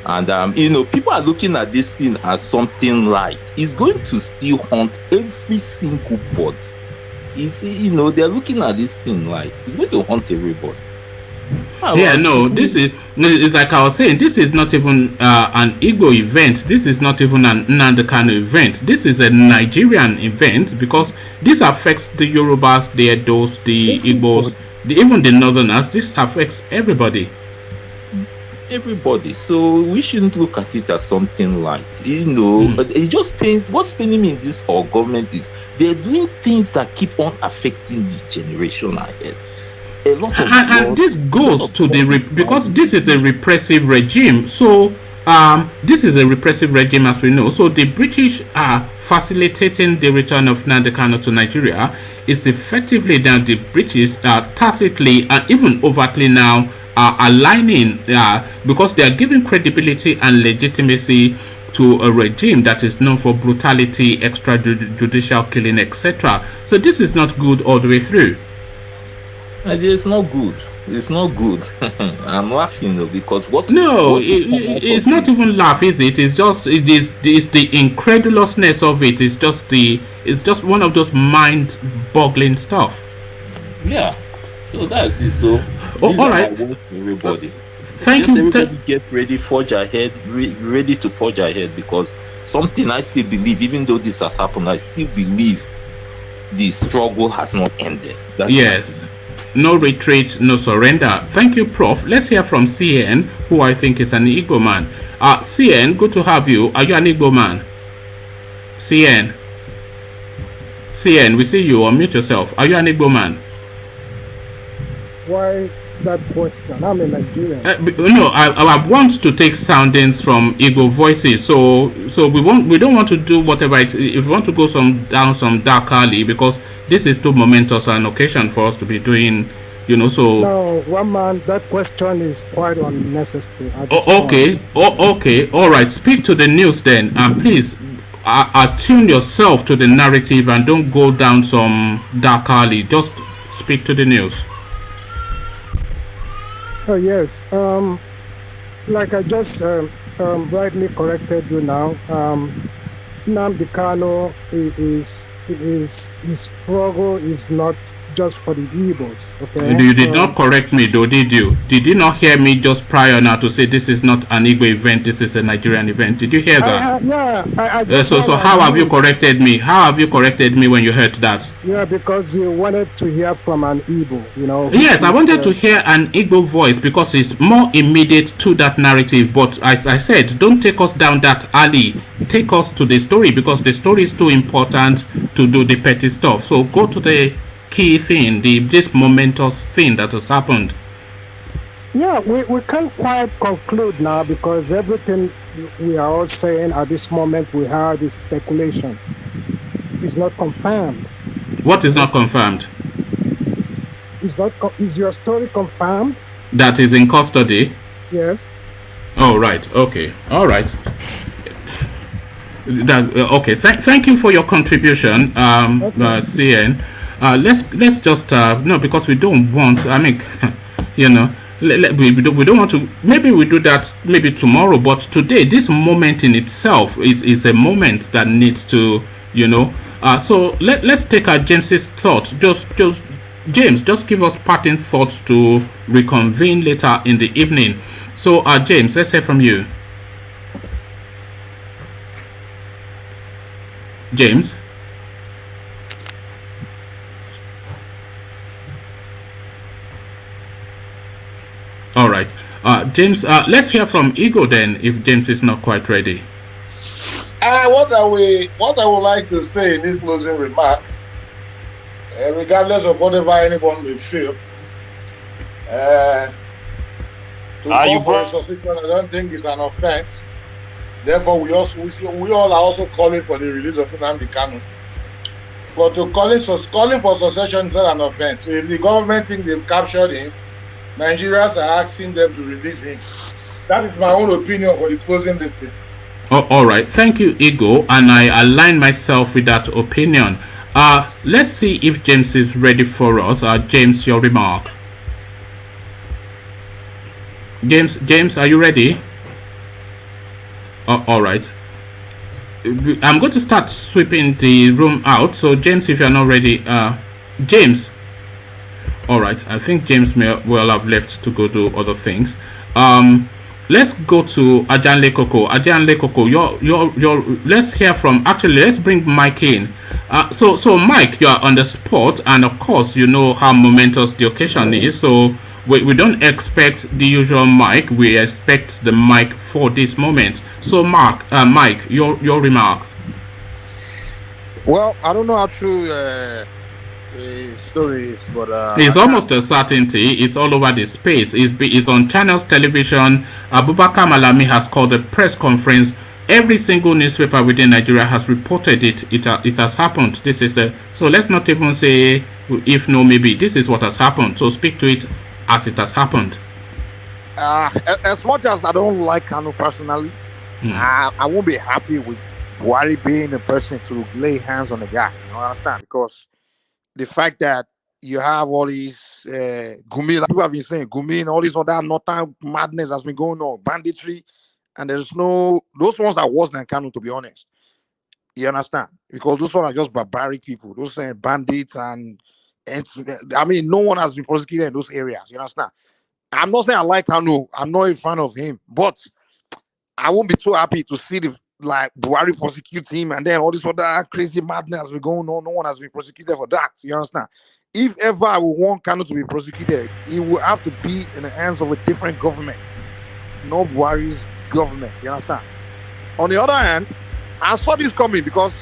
And people are looking at this thing as something light. It's going to still haunt every single body. They're looking at this thing like it's going to haunt everybody. This is like I was saying, this is not even an Igbo event. This is not even an Nnamdi Kanu event. This is a Nigerian event, because this affects the Yorubas, the Edos, the Igbos, even the Northerners. This affects everybody. So we shouldn't look at it as something light. But it just pains. What's paining me in this whole government is they're doing things that keep on affecting the generation ahead. A lot of and this goes to because this is a repressive regime. So this is a repressive regime, as we know. So the British are facilitating the return of Nnamdi Kanu to Nigeria. It's effectively that the British tacitly and even overtly now are aligning, because they are giving credibility and legitimacy to a regime that is known for brutality, extrajudicial killing, etc. So this is not good all the way through. It's not good. It's not good. I'm laughing though, because it's not even laugh, is it? It's the incredulousness of it. It's just one of those mind-boggling stuff. Yeah. So that's it. So all right, everybody. Thank you. Everybody get ready, forge ahead, ready to forge ahead, because something I still believe, even though this has happened, I still believe the struggle has not ended. Yes. No retreat, no surrender. Thank you, Prof. Let's hear from CN, who I think is an Igbo man. CN, good to have you. Are you an Igbo man? CN, we see you. Unmute yourself. Are you an Igbo man? Why that question? I'm a Nigerian. I want to take soundings from Igbo voices. So we don't want to do whatever if we want to go down some dark alley, because this is too momentous an occasion for us to be doing, so. No, one man, that question is quite unnecessary. Okay. All right. Speak to the news then, and please attune yourself to the narrative and don't go down some dark alley. Just speak to the news. Oh yes. Like I just rightly corrected you now. Nnamdi Kanu his struggle is not just for the Igbos. Okay. You did not correct me though, did you? Did you not hear me just prior now to say this is not an Igbo event, this is a Nigerian event? Did you hear that? So how have you corrected me? How have you corrected me when you heard that? Yeah, because you wanted to hear from an Igbo, Yes, I wanted to hear an Igbo voice because it's more immediate to that narrative. But as I said, don't take us down that alley. Take us to the story, because the story is too important to do the petty stuff. So go to the key thing, this momentous thing that has happened. Yeah, we can't quite conclude now, because everything we are all saying at this moment we have is speculation. It's not confirmed. What is not confirmed? Is your story confirmed? That is in custody? Yes. Oh, right. Okay. All right. Okay. Thank you for your contribution, CN. Let's just because we don't want. I mean, we don't want to. Maybe we do that maybe tomorrow, but today, this moment in itself is a moment that needs to, So let's take our James's thought. Just James, just give us parting thoughts to reconvene later in the evening. So, James, let's hear from you. James? All right. James, let's hear from Ego then, if James is not quite ready. What I would like to say in this closing remark, regardless of whatever anyone may feel, to call for resuscitation, I don't think it's an offense. Therefore, we all are also calling for the release of Nnamdi Kanu. But calling for succession is not an offense. So if the government think they've captured him, Nigerians are asking them to release him. That is my own opinion for the closing listing. Oh, all right. Thank you, Ego. And I align myself with that opinion. Let's see if James is ready for us. James, your remark. James, are you ready? All right. I'm going to start sweeping the room out. So, James, if you're not ready, James. All right. I think James may well have left to go do other things. Let's go to Ajanle Koko. Ajanle Koko, let's hear from. Actually, let's bring Mike in. So Mike, you are on the spot, and of course, you know how momentous the occasion is. So we don't expect the usual mic. We expect the mic for this moment. So Mike, your remarks. Well, I don't know how true the story is, but it's almost a certainty. It's all over the space. It's on Channels Television. Abubakar Malami has called a press conference. Every single newspaper within Nigeria has reported it. It has happened. This is so let's not even say if no, maybe this is what has happened. So speak to it as it has happened. As much as I don't like Kanu personally, I won't be happy with Buhari being the person to lay hands on the guy. You understand? Because the fact that you have all these Gumi, like people have been saying, Gumi and all this other northern madness has been going on, banditry, and those ones are worse than Kanu, to be honest. You understand? Because those ones are just barbaric people. Those bandits and I mean, no one has been prosecuted in those areas. You understand? I'm not saying I like Kanu. I'm not a fan of him, but I won't be too happy to see Buhari prosecute him and then all this other crazy madness has been going on. No one has been prosecuted for that. You understand? If ever I would want Kanu to be prosecuted, it would have to be in the hands of a different government, not Buhari's government. You understand? On the other hand, I saw this coming because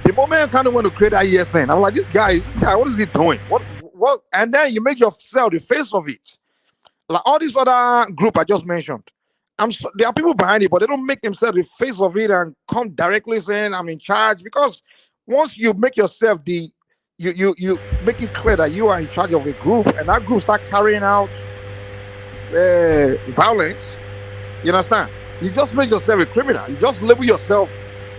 the moment Kanu went to create that ESN, I'm like, this guy, what is he doing? What? And then you make yourself the face of it. Like all these other group I just mentioned. There are people behind it, but they don't make themselves the face of it and come directly saying I'm in charge. Because once you make yourself you make it clear that you are in charge of a group, and that group start carrying out violence, you understand? You just make yourself a criminal. You just label yourself.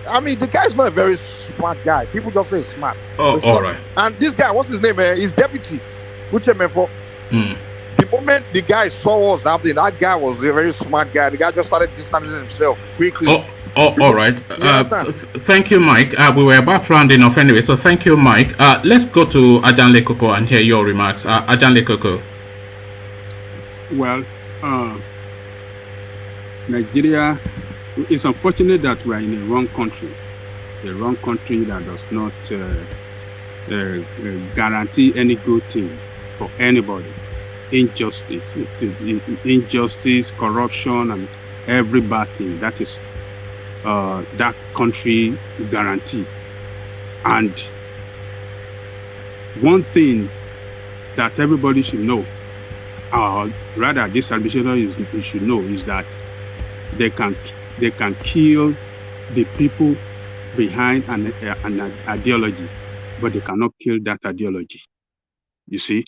I mean, the guy's not a very smart guy. People just say smart. Oh, all right. And this guy, what's his name? His deputy, which for. The moment the guy saw what was happening, that guy was a very smart guy. The guy just started distancing himself quickly. All right. Thank you, Mike. We were about rounding off anyway, so thank you, Mike. Let's go to Ajanle Koko and hear your remarks. Ajanle Koko. Well, Nigeria, it's unfortunate that we are in a wrong country that does not guarantee any good thing for anybody. Injustice, corruption, and every bad thing. That is that country guarantee. And one thing that everybody should know, or rather this administration should know, is that they can kill the people behind an ideology, but they cannot kill that ideology. You see?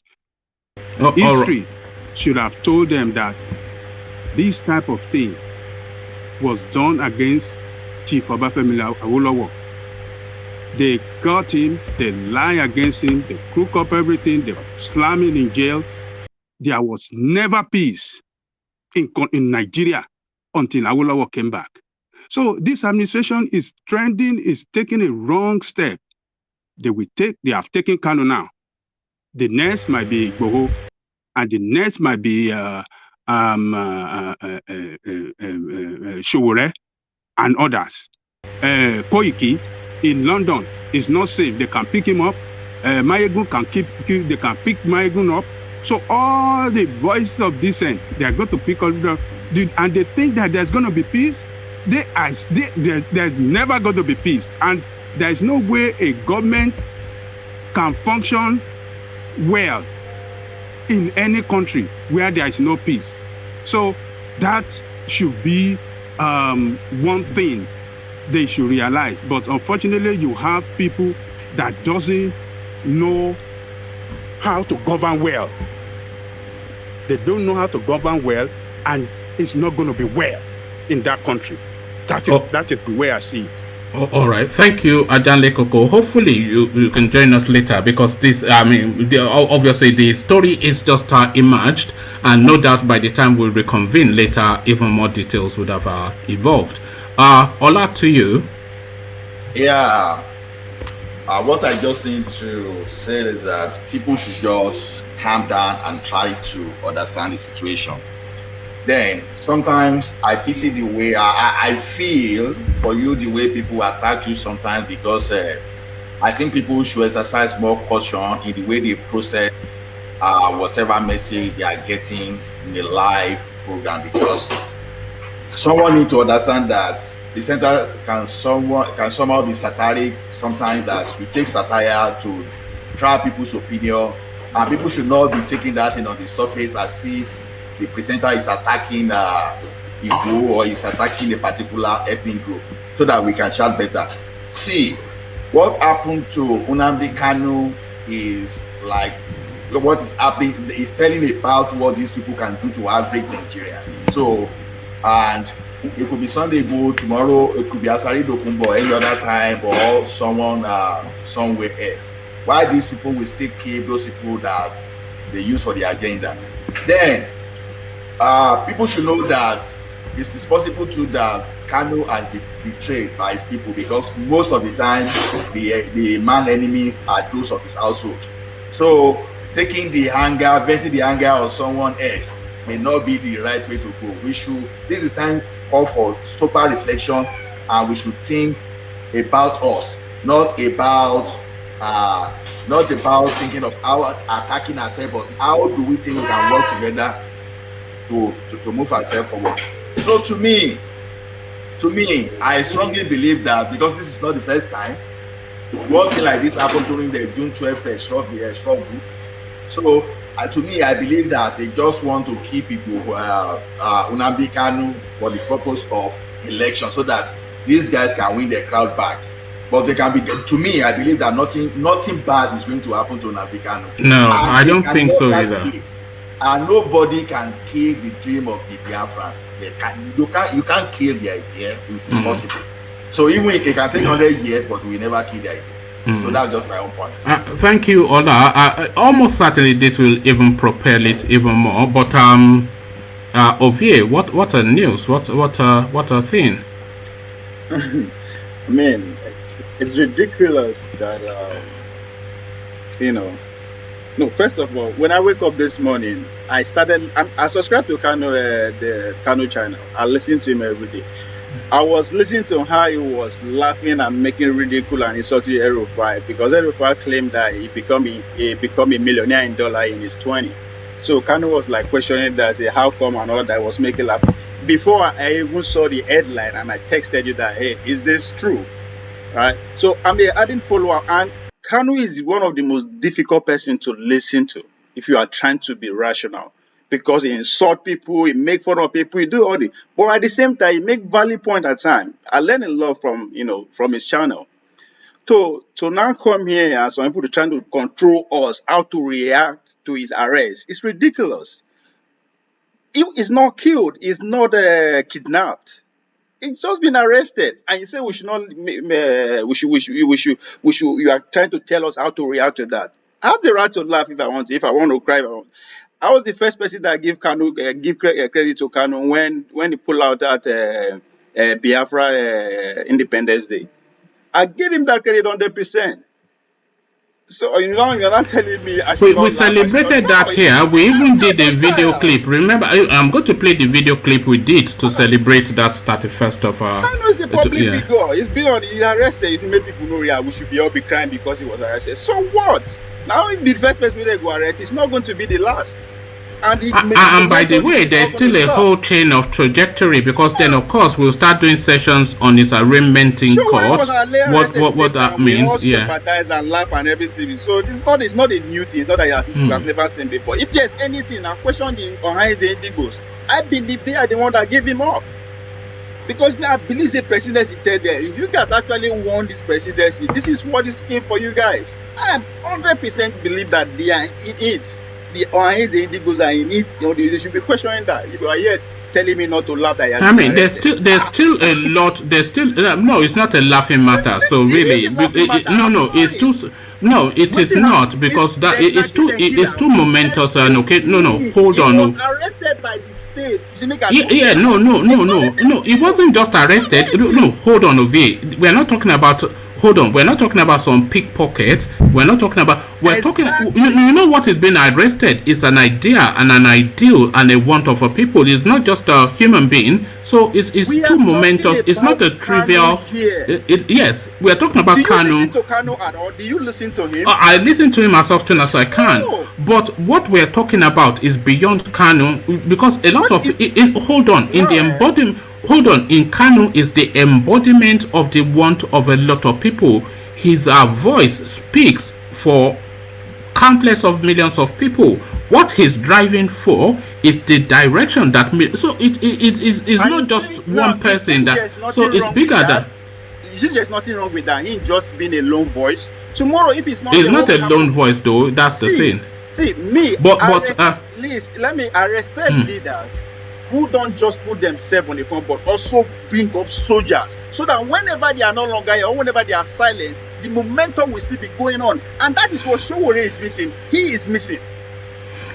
History should have told them that this type of thing was done against Chief Obafemi Awolowo. They got him, they lie against him, they cook up everything, they slam him in jail. There was never peace in Nigeria until Awolowo came back. So this administration is taking a wrong step. They have taken Kanu now. The next might be Igboho, and the next might be Shoyore and others. Koiki in London is not safe. They can pick him up. Mayegun they can pick Mayegun up. So all the voices of dissent, they are going to pick up and they think that there's going to be peace. There's never going to be peace, and there's no way a government can function well in any country where there is no peace. So that should be one thing they should realize. But unfortunately, you have people that doesn't know how to govern well. They don't know how to govern well, and it's not going to be well in that country. That is the way I see it. All right, thank you, Ajanle Koko. Hopefully, you can join us later, because this, obviously, the story is just emerged, and no doubt by the time we reconvene later, even more details would have evolved. Ola, to you. Yeah. What I just need to say is that people should just calm down and try to understand the situation. Then sometimes I pity the way I feel for you, the way people attack you sometimes, because I think people should exercise more caution in the way they process whatever message they are getting in a live program, because someone need to understand that the center can somehow be satiric sometimes, that we take satire to try people's opinion, and people should not be taking that in on the surface as if the presenter is attacking Igbo or is attacking a particular ethnic group, so that we can shout better. See, what happened to Nnamdi Kanu is like what is happening is telling about what these people can do to average Nigerians. So, and it could be Sunday Igbo tomorrow, it could be Asari Dokumbo any other time, or someone somewhere else. Why these people will still kill those people that they use for the agenda? Then people should know that it is possible too that Kanu has been betrayed by his people, because most of the time the man enemies are those of his household. So taking the anger, venting the anger on someone else may not be the right way to go. This is time for sober reflection, and we should think about us, not about thinking of how attacking ourselves, but how do we think we can work together to move ourselves forward. So to me, I strongly believe that, because this is not the first time, one thing like this happened during the June 12th struggle. So to me, I believe that they just want to keep people Nnamdi Kanu for the purpose of election, so that these guys can win their crowd back. But they can be. To me, I believe that nothing bad is going to happen to Nnamdi Kanu. No, I don't think so either. And nobody can kill the dream of the Biafrans. You can't kill the idea. It's impossible. So even if it can take 100 years, but we never kill the idea. So that's just my own point. Thank you, Ola. Almost certainly this will even propel it even more. But Ovie, what a news! What a thing! I mean, it's ridiculous that No, first of all, when I wake up this morning, I subscribed to Kanu, the Kanu channel. I listen to him every day. I was listening to how he was laughing and making ridicule and insulting El-Rufai, because El-Rufai claimed that he become a millionaire in dollar in his 20s. So Kanu was like questioning that, say, how come and all that, was making laugh. Before I even saw the headline, and I texted you that, hey, is this true? Right? So I'm the adding follow-up, and Kanu is one of the most difficult person to listen to if you are trying to be rational, because he insult people, he make fun of people, he do all the, but at the same time he make valid point at time. I learn a lot from his channel. To now come here and some people trying to control us, how to react to his arrest, it's ridiculous. He is not killed, he's not kidnapped. He's just been arrested, and you say we should not. We should. You are trying to tell us how to react to that. I have the right to laugh if I want to. If I want to cry, if I want. I was the first person that give credit to Kanu when he pulled out that Biafra Independence Day. I gave him that credit 100%. So you're not telling me I should We not laugh, celebrated that here. We even did a video clip. Remember, I'm going to play the video clip we did to celebrate that 31st of Kanu is a public figure. He's been on. He's arrested. He's made people know. Yeah, we should be all be crying because he was arrested. So what? Now, if the first person they go arrest, it's not going to be the last. And by the way, there's still a whole chain of trajectory, because then of course we'll start doing sessions on his arraignment in court. What that means, we all sympathize and laugh and everything. So it's not a new thing. It's not that you have never seen before. If there's anything, I question the Ohaneze Indigos. I believe they are the one that gave him up. Because I believe the presidency there. If you guys actually won this presidency, this is what is in for you guys. I 100% believe that they are in it. The Ohaneze Indigos are in it. You know, they should be questioning that. You are here telling me not to laugh. That I mean, there's still a lot. There's still no. It's not a laughing matter. So really, it is not, because that it's too momentous. And okay, no, hold on. He was arrested by the state. No. He wasn't just arrested. No, hold on, Ovie. We're not talking about. Hold on, we're not talking about some pickpockets. We're talking. You know what is being arrested is an idea and an ideal and a want of a people. It's not just a human being. So it's too momentous. It's not a trivial. Yes, we are talking about Kanu. Do you listen to Kanu at all? Do you listen to him? I listen to him as often as I can. But what we're talking about is beyond Kanu, because a lot of in Kanu is the embodiment of the want of a lot of people. His voice speaks for countless of millions of people. What he's driving for is the direction that so it is not just one person that, so it's bigger than. You see, there's nothing wrong with that. He just being a lone voice. Tomorrow, if it's not, it's not a lone voice though. That's the thing. See me, please let me. I respect leaders who don't just put themselves on the front, but also bring up soldiers, so that whenever they are no longer here or whenever they are silent, the momentum will still be going on. And that is what Shoyore is missing. He is missing.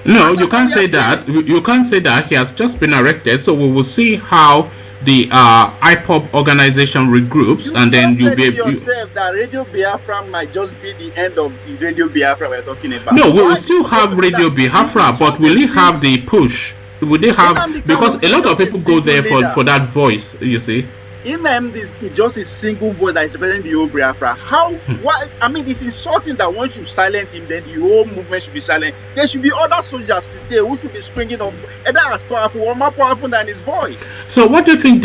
No, you can't say that. You can't say that. He has just been arrested, so we will see how the Ipob organization regroups, and then you'll be able. Yourself that Radio Biafra might just be the end of the Radio Biafra we're talking about. No, we will still have Radio Biafra, but will it have the push? Would they have, because a lot of people go there for that voice, you see. Nnamdi is just a single voice that is representing the whole Biafra. How? Why? I mean, it's insulting that once you silence him, then the whole movement should be silent. There should be other soldiers today who should be springing up, either as powerful or more powerful than his voice. So, what do you think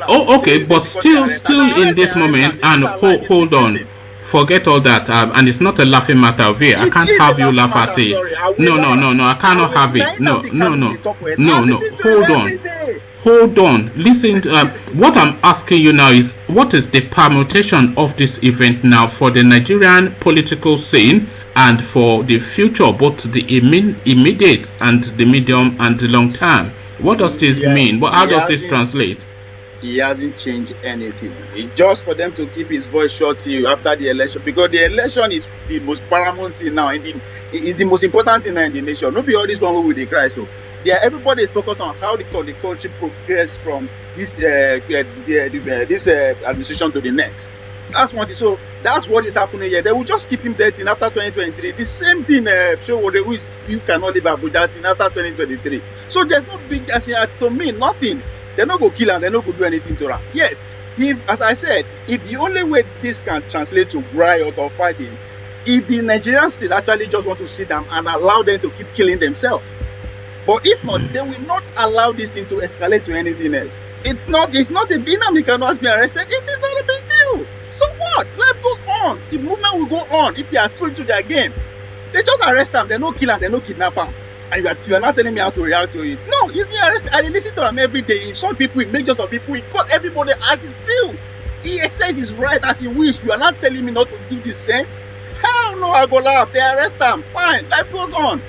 okay, but still in this moment, and hold on. Forget all that, and it's not a laughing matter here. I can't have you laugh at it. No, I cannot have it. No. Hold on. Listen, what I'm asking you now is, what is the permutation of this event now for the Nigerian political scene and for the future, both the immediate and the medium and the long term? What does this mean? How does this translate? He hasn't changed anything. It's just for them to keep his voice short to you after the election, because the election is the most paramount thing now, and it's the most important thing in the nation. Not be all this one who will cry. So everybody is focused on how the country progress from this administration to the next. That's what is happening here. They will just keep him there till after 2023. The same thing, Shoyore, you cannot live Abuja till after 2023. So there's no big, to me, nothing. They're not going to kill him, they're not going to do anything to him. Yes, as I said, if the only way this can translate to riot or fighting, if the Nigerian state actually just want to sit down and allow them to keep killing themselves. But if not, they will not allow this thing to escalate to anything else. It's not a big Nnamdi Kanu has been arrested. It is not a big deal. So what? Life goes on. The movement will go on if they are true to their game. They just arrest them, they no kill them, they no kidnap them. And you are not telling me how to react to it. No, he's been arrested. I listen to him every day. He insult people, he makes of people, he cut everybody as his feel. He expresses his right as he wish. You are not telling me not to do the same. Hell no, I go laugh. They arrest him. Fine, life goes on.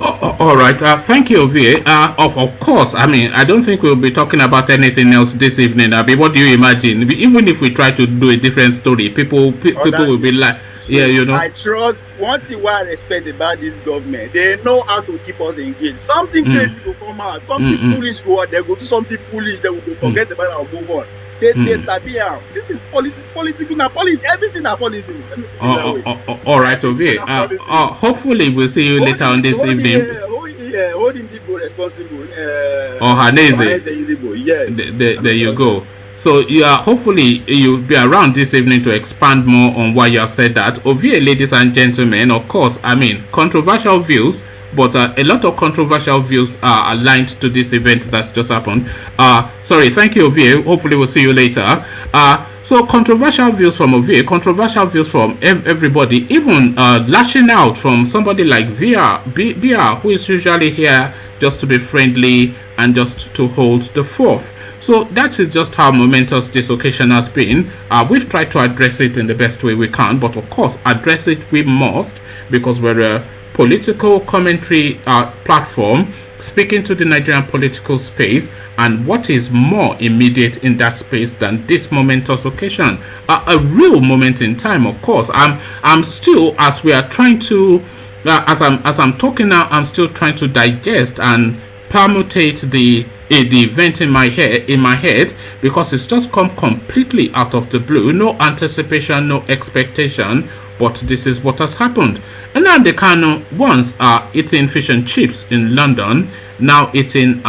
All right. Thank you, Ovie. Of course. I mean, I don't think we'll be talking about anything else this evening. What do you imagine? Even if we try to do a different story, people will be like, yeah, you know. I trust one thing what I respect about this government. They know how to keep us engaged. Something crazy will come out. Something foolish go out. They go do something foolish. They will forget about it and move on. They sabi am. This is political na politics. Everything na politics. Let me put it that way. All right, Ovie. Hopefully, we'll see you later on this evening. Hold Indigo responsible. Ohaneze. Yes. There you go. So hopefully you'll be around this evening to expand more on why you have said that. Ovie, ladies and gentlemen, of course, I mean, controversial views, but a lot of controversial views are aligned to this event that's just happened. Sorry, thank you, Ovie. Hopefully we'll see you later. So controversial views from Ovie, controversial views from everybody, even lashing out from somebody like Bia, who is usually here just to be friendly and just to hold the fort. So that is just how momentous this occasion has been. We've tried to address it in the best way we can, but of course address it we must, because we're a political commentary platform speaking to the Nigerian political space, and what is more immediate in that space than this momentous occasion, a real moment in time. Of course, I'm still, as we are trying to as I'm talking now, I'm still trying to digest and permutate the event in my head, because it's just come completely out of the blue. No anticipation, no expectation, but this is what has happened. Nnamdi Kanu, once eating fish and chips in London, now eating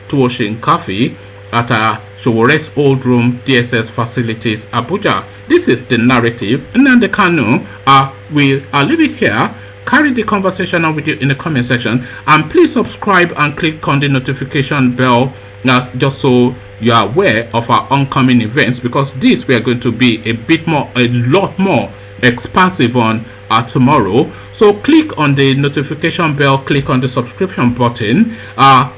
tuwoshin coffee at Shoyore's old room DSS facilities, Abuja. This is the narrative. Nnamdi Kanu, I'll leave it here. Carry the conversation on with you in the comment section, and please subscribe and click on the notification bell just so you are aware of our oncoming events, because this we are going to be a lot more expansive on tomorrow. So click on the notification bell, click on the subscription button,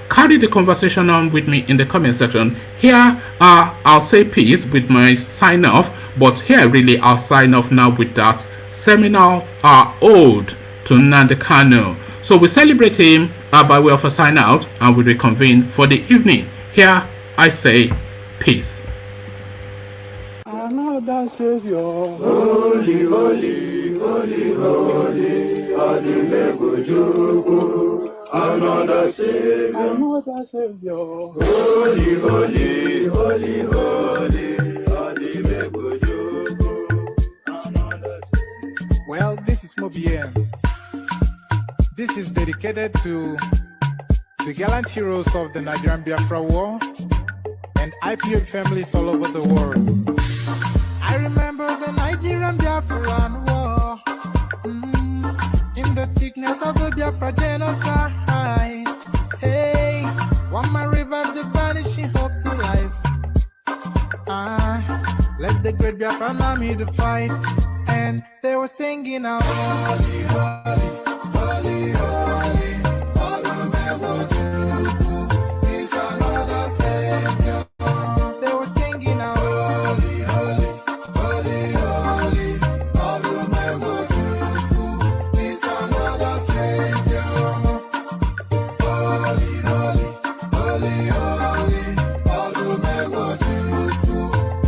carry the conversation on with me in the comment section. Here I'll say peace with my sign off, but here really I'll sign off now with that seminal ode to Nnamdi Kanu. So we celebrate him by way of a sign out, and we reconvene for the evening. Here I say peace. Another Savior, holy, holy, holy, holy, Adimebujuku. Another Savior, holy, holy, holy, holy, Adimebujuku. Well, this is Mobien. This is dedicated to the gallant heroes of the Nigerian Biafra War and IPO families all over the world. I remember the Nigerian Biafran War, in the thickness of the Biafra genocide. Hey, one man revived the vanishing hope to life. Let the great Biafran army to fight, and they were singing out, holy, holy, holy, holy, is another Savior. They were singing out, holy, holy, holy, holy, is another Savior. Holy, holy, holy, holy,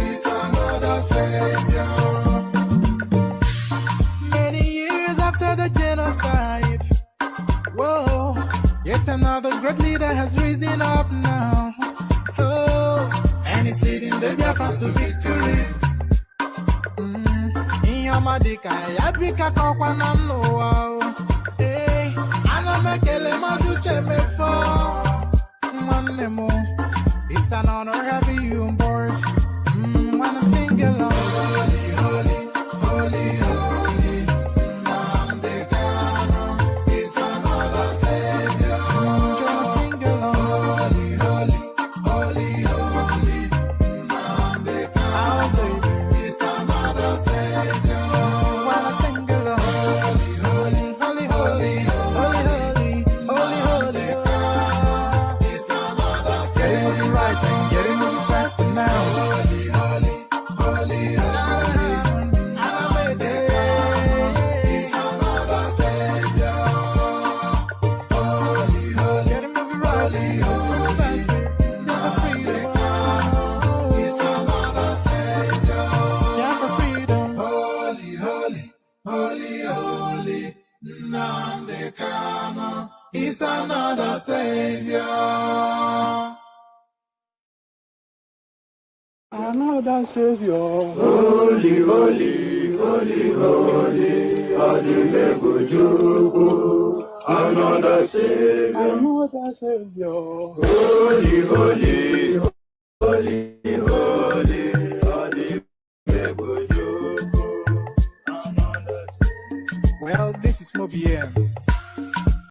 is another Savior. Many years after the genocide, whoa, yet another great leader has risen up now. Oh, and he's leading the Biafrans to victory. Inyamadika yabika kwa namno. Hey, anamekele mazuche mefo. Mwanemo, it's an honor having you on board. When I'm singing along, holy, holy, holy, holy, Nnamdi Kanu is another Savior. Sing along, holy, holy, holy, holy, Nnamdi Kanu is another Savior. When I sing along, holy, holy, holy, holy, holy, holy, holy, is another Savior. Getting moving right and getting moving faster now. Nnamdi Kanu is another Savior. Another another Savior. Holy, holy, holy, holy, Adimebujuku, another Savior. Another Savior. Holy, holy, holy, holy, Adimebujuku, another Savior. Well, this is Mobian.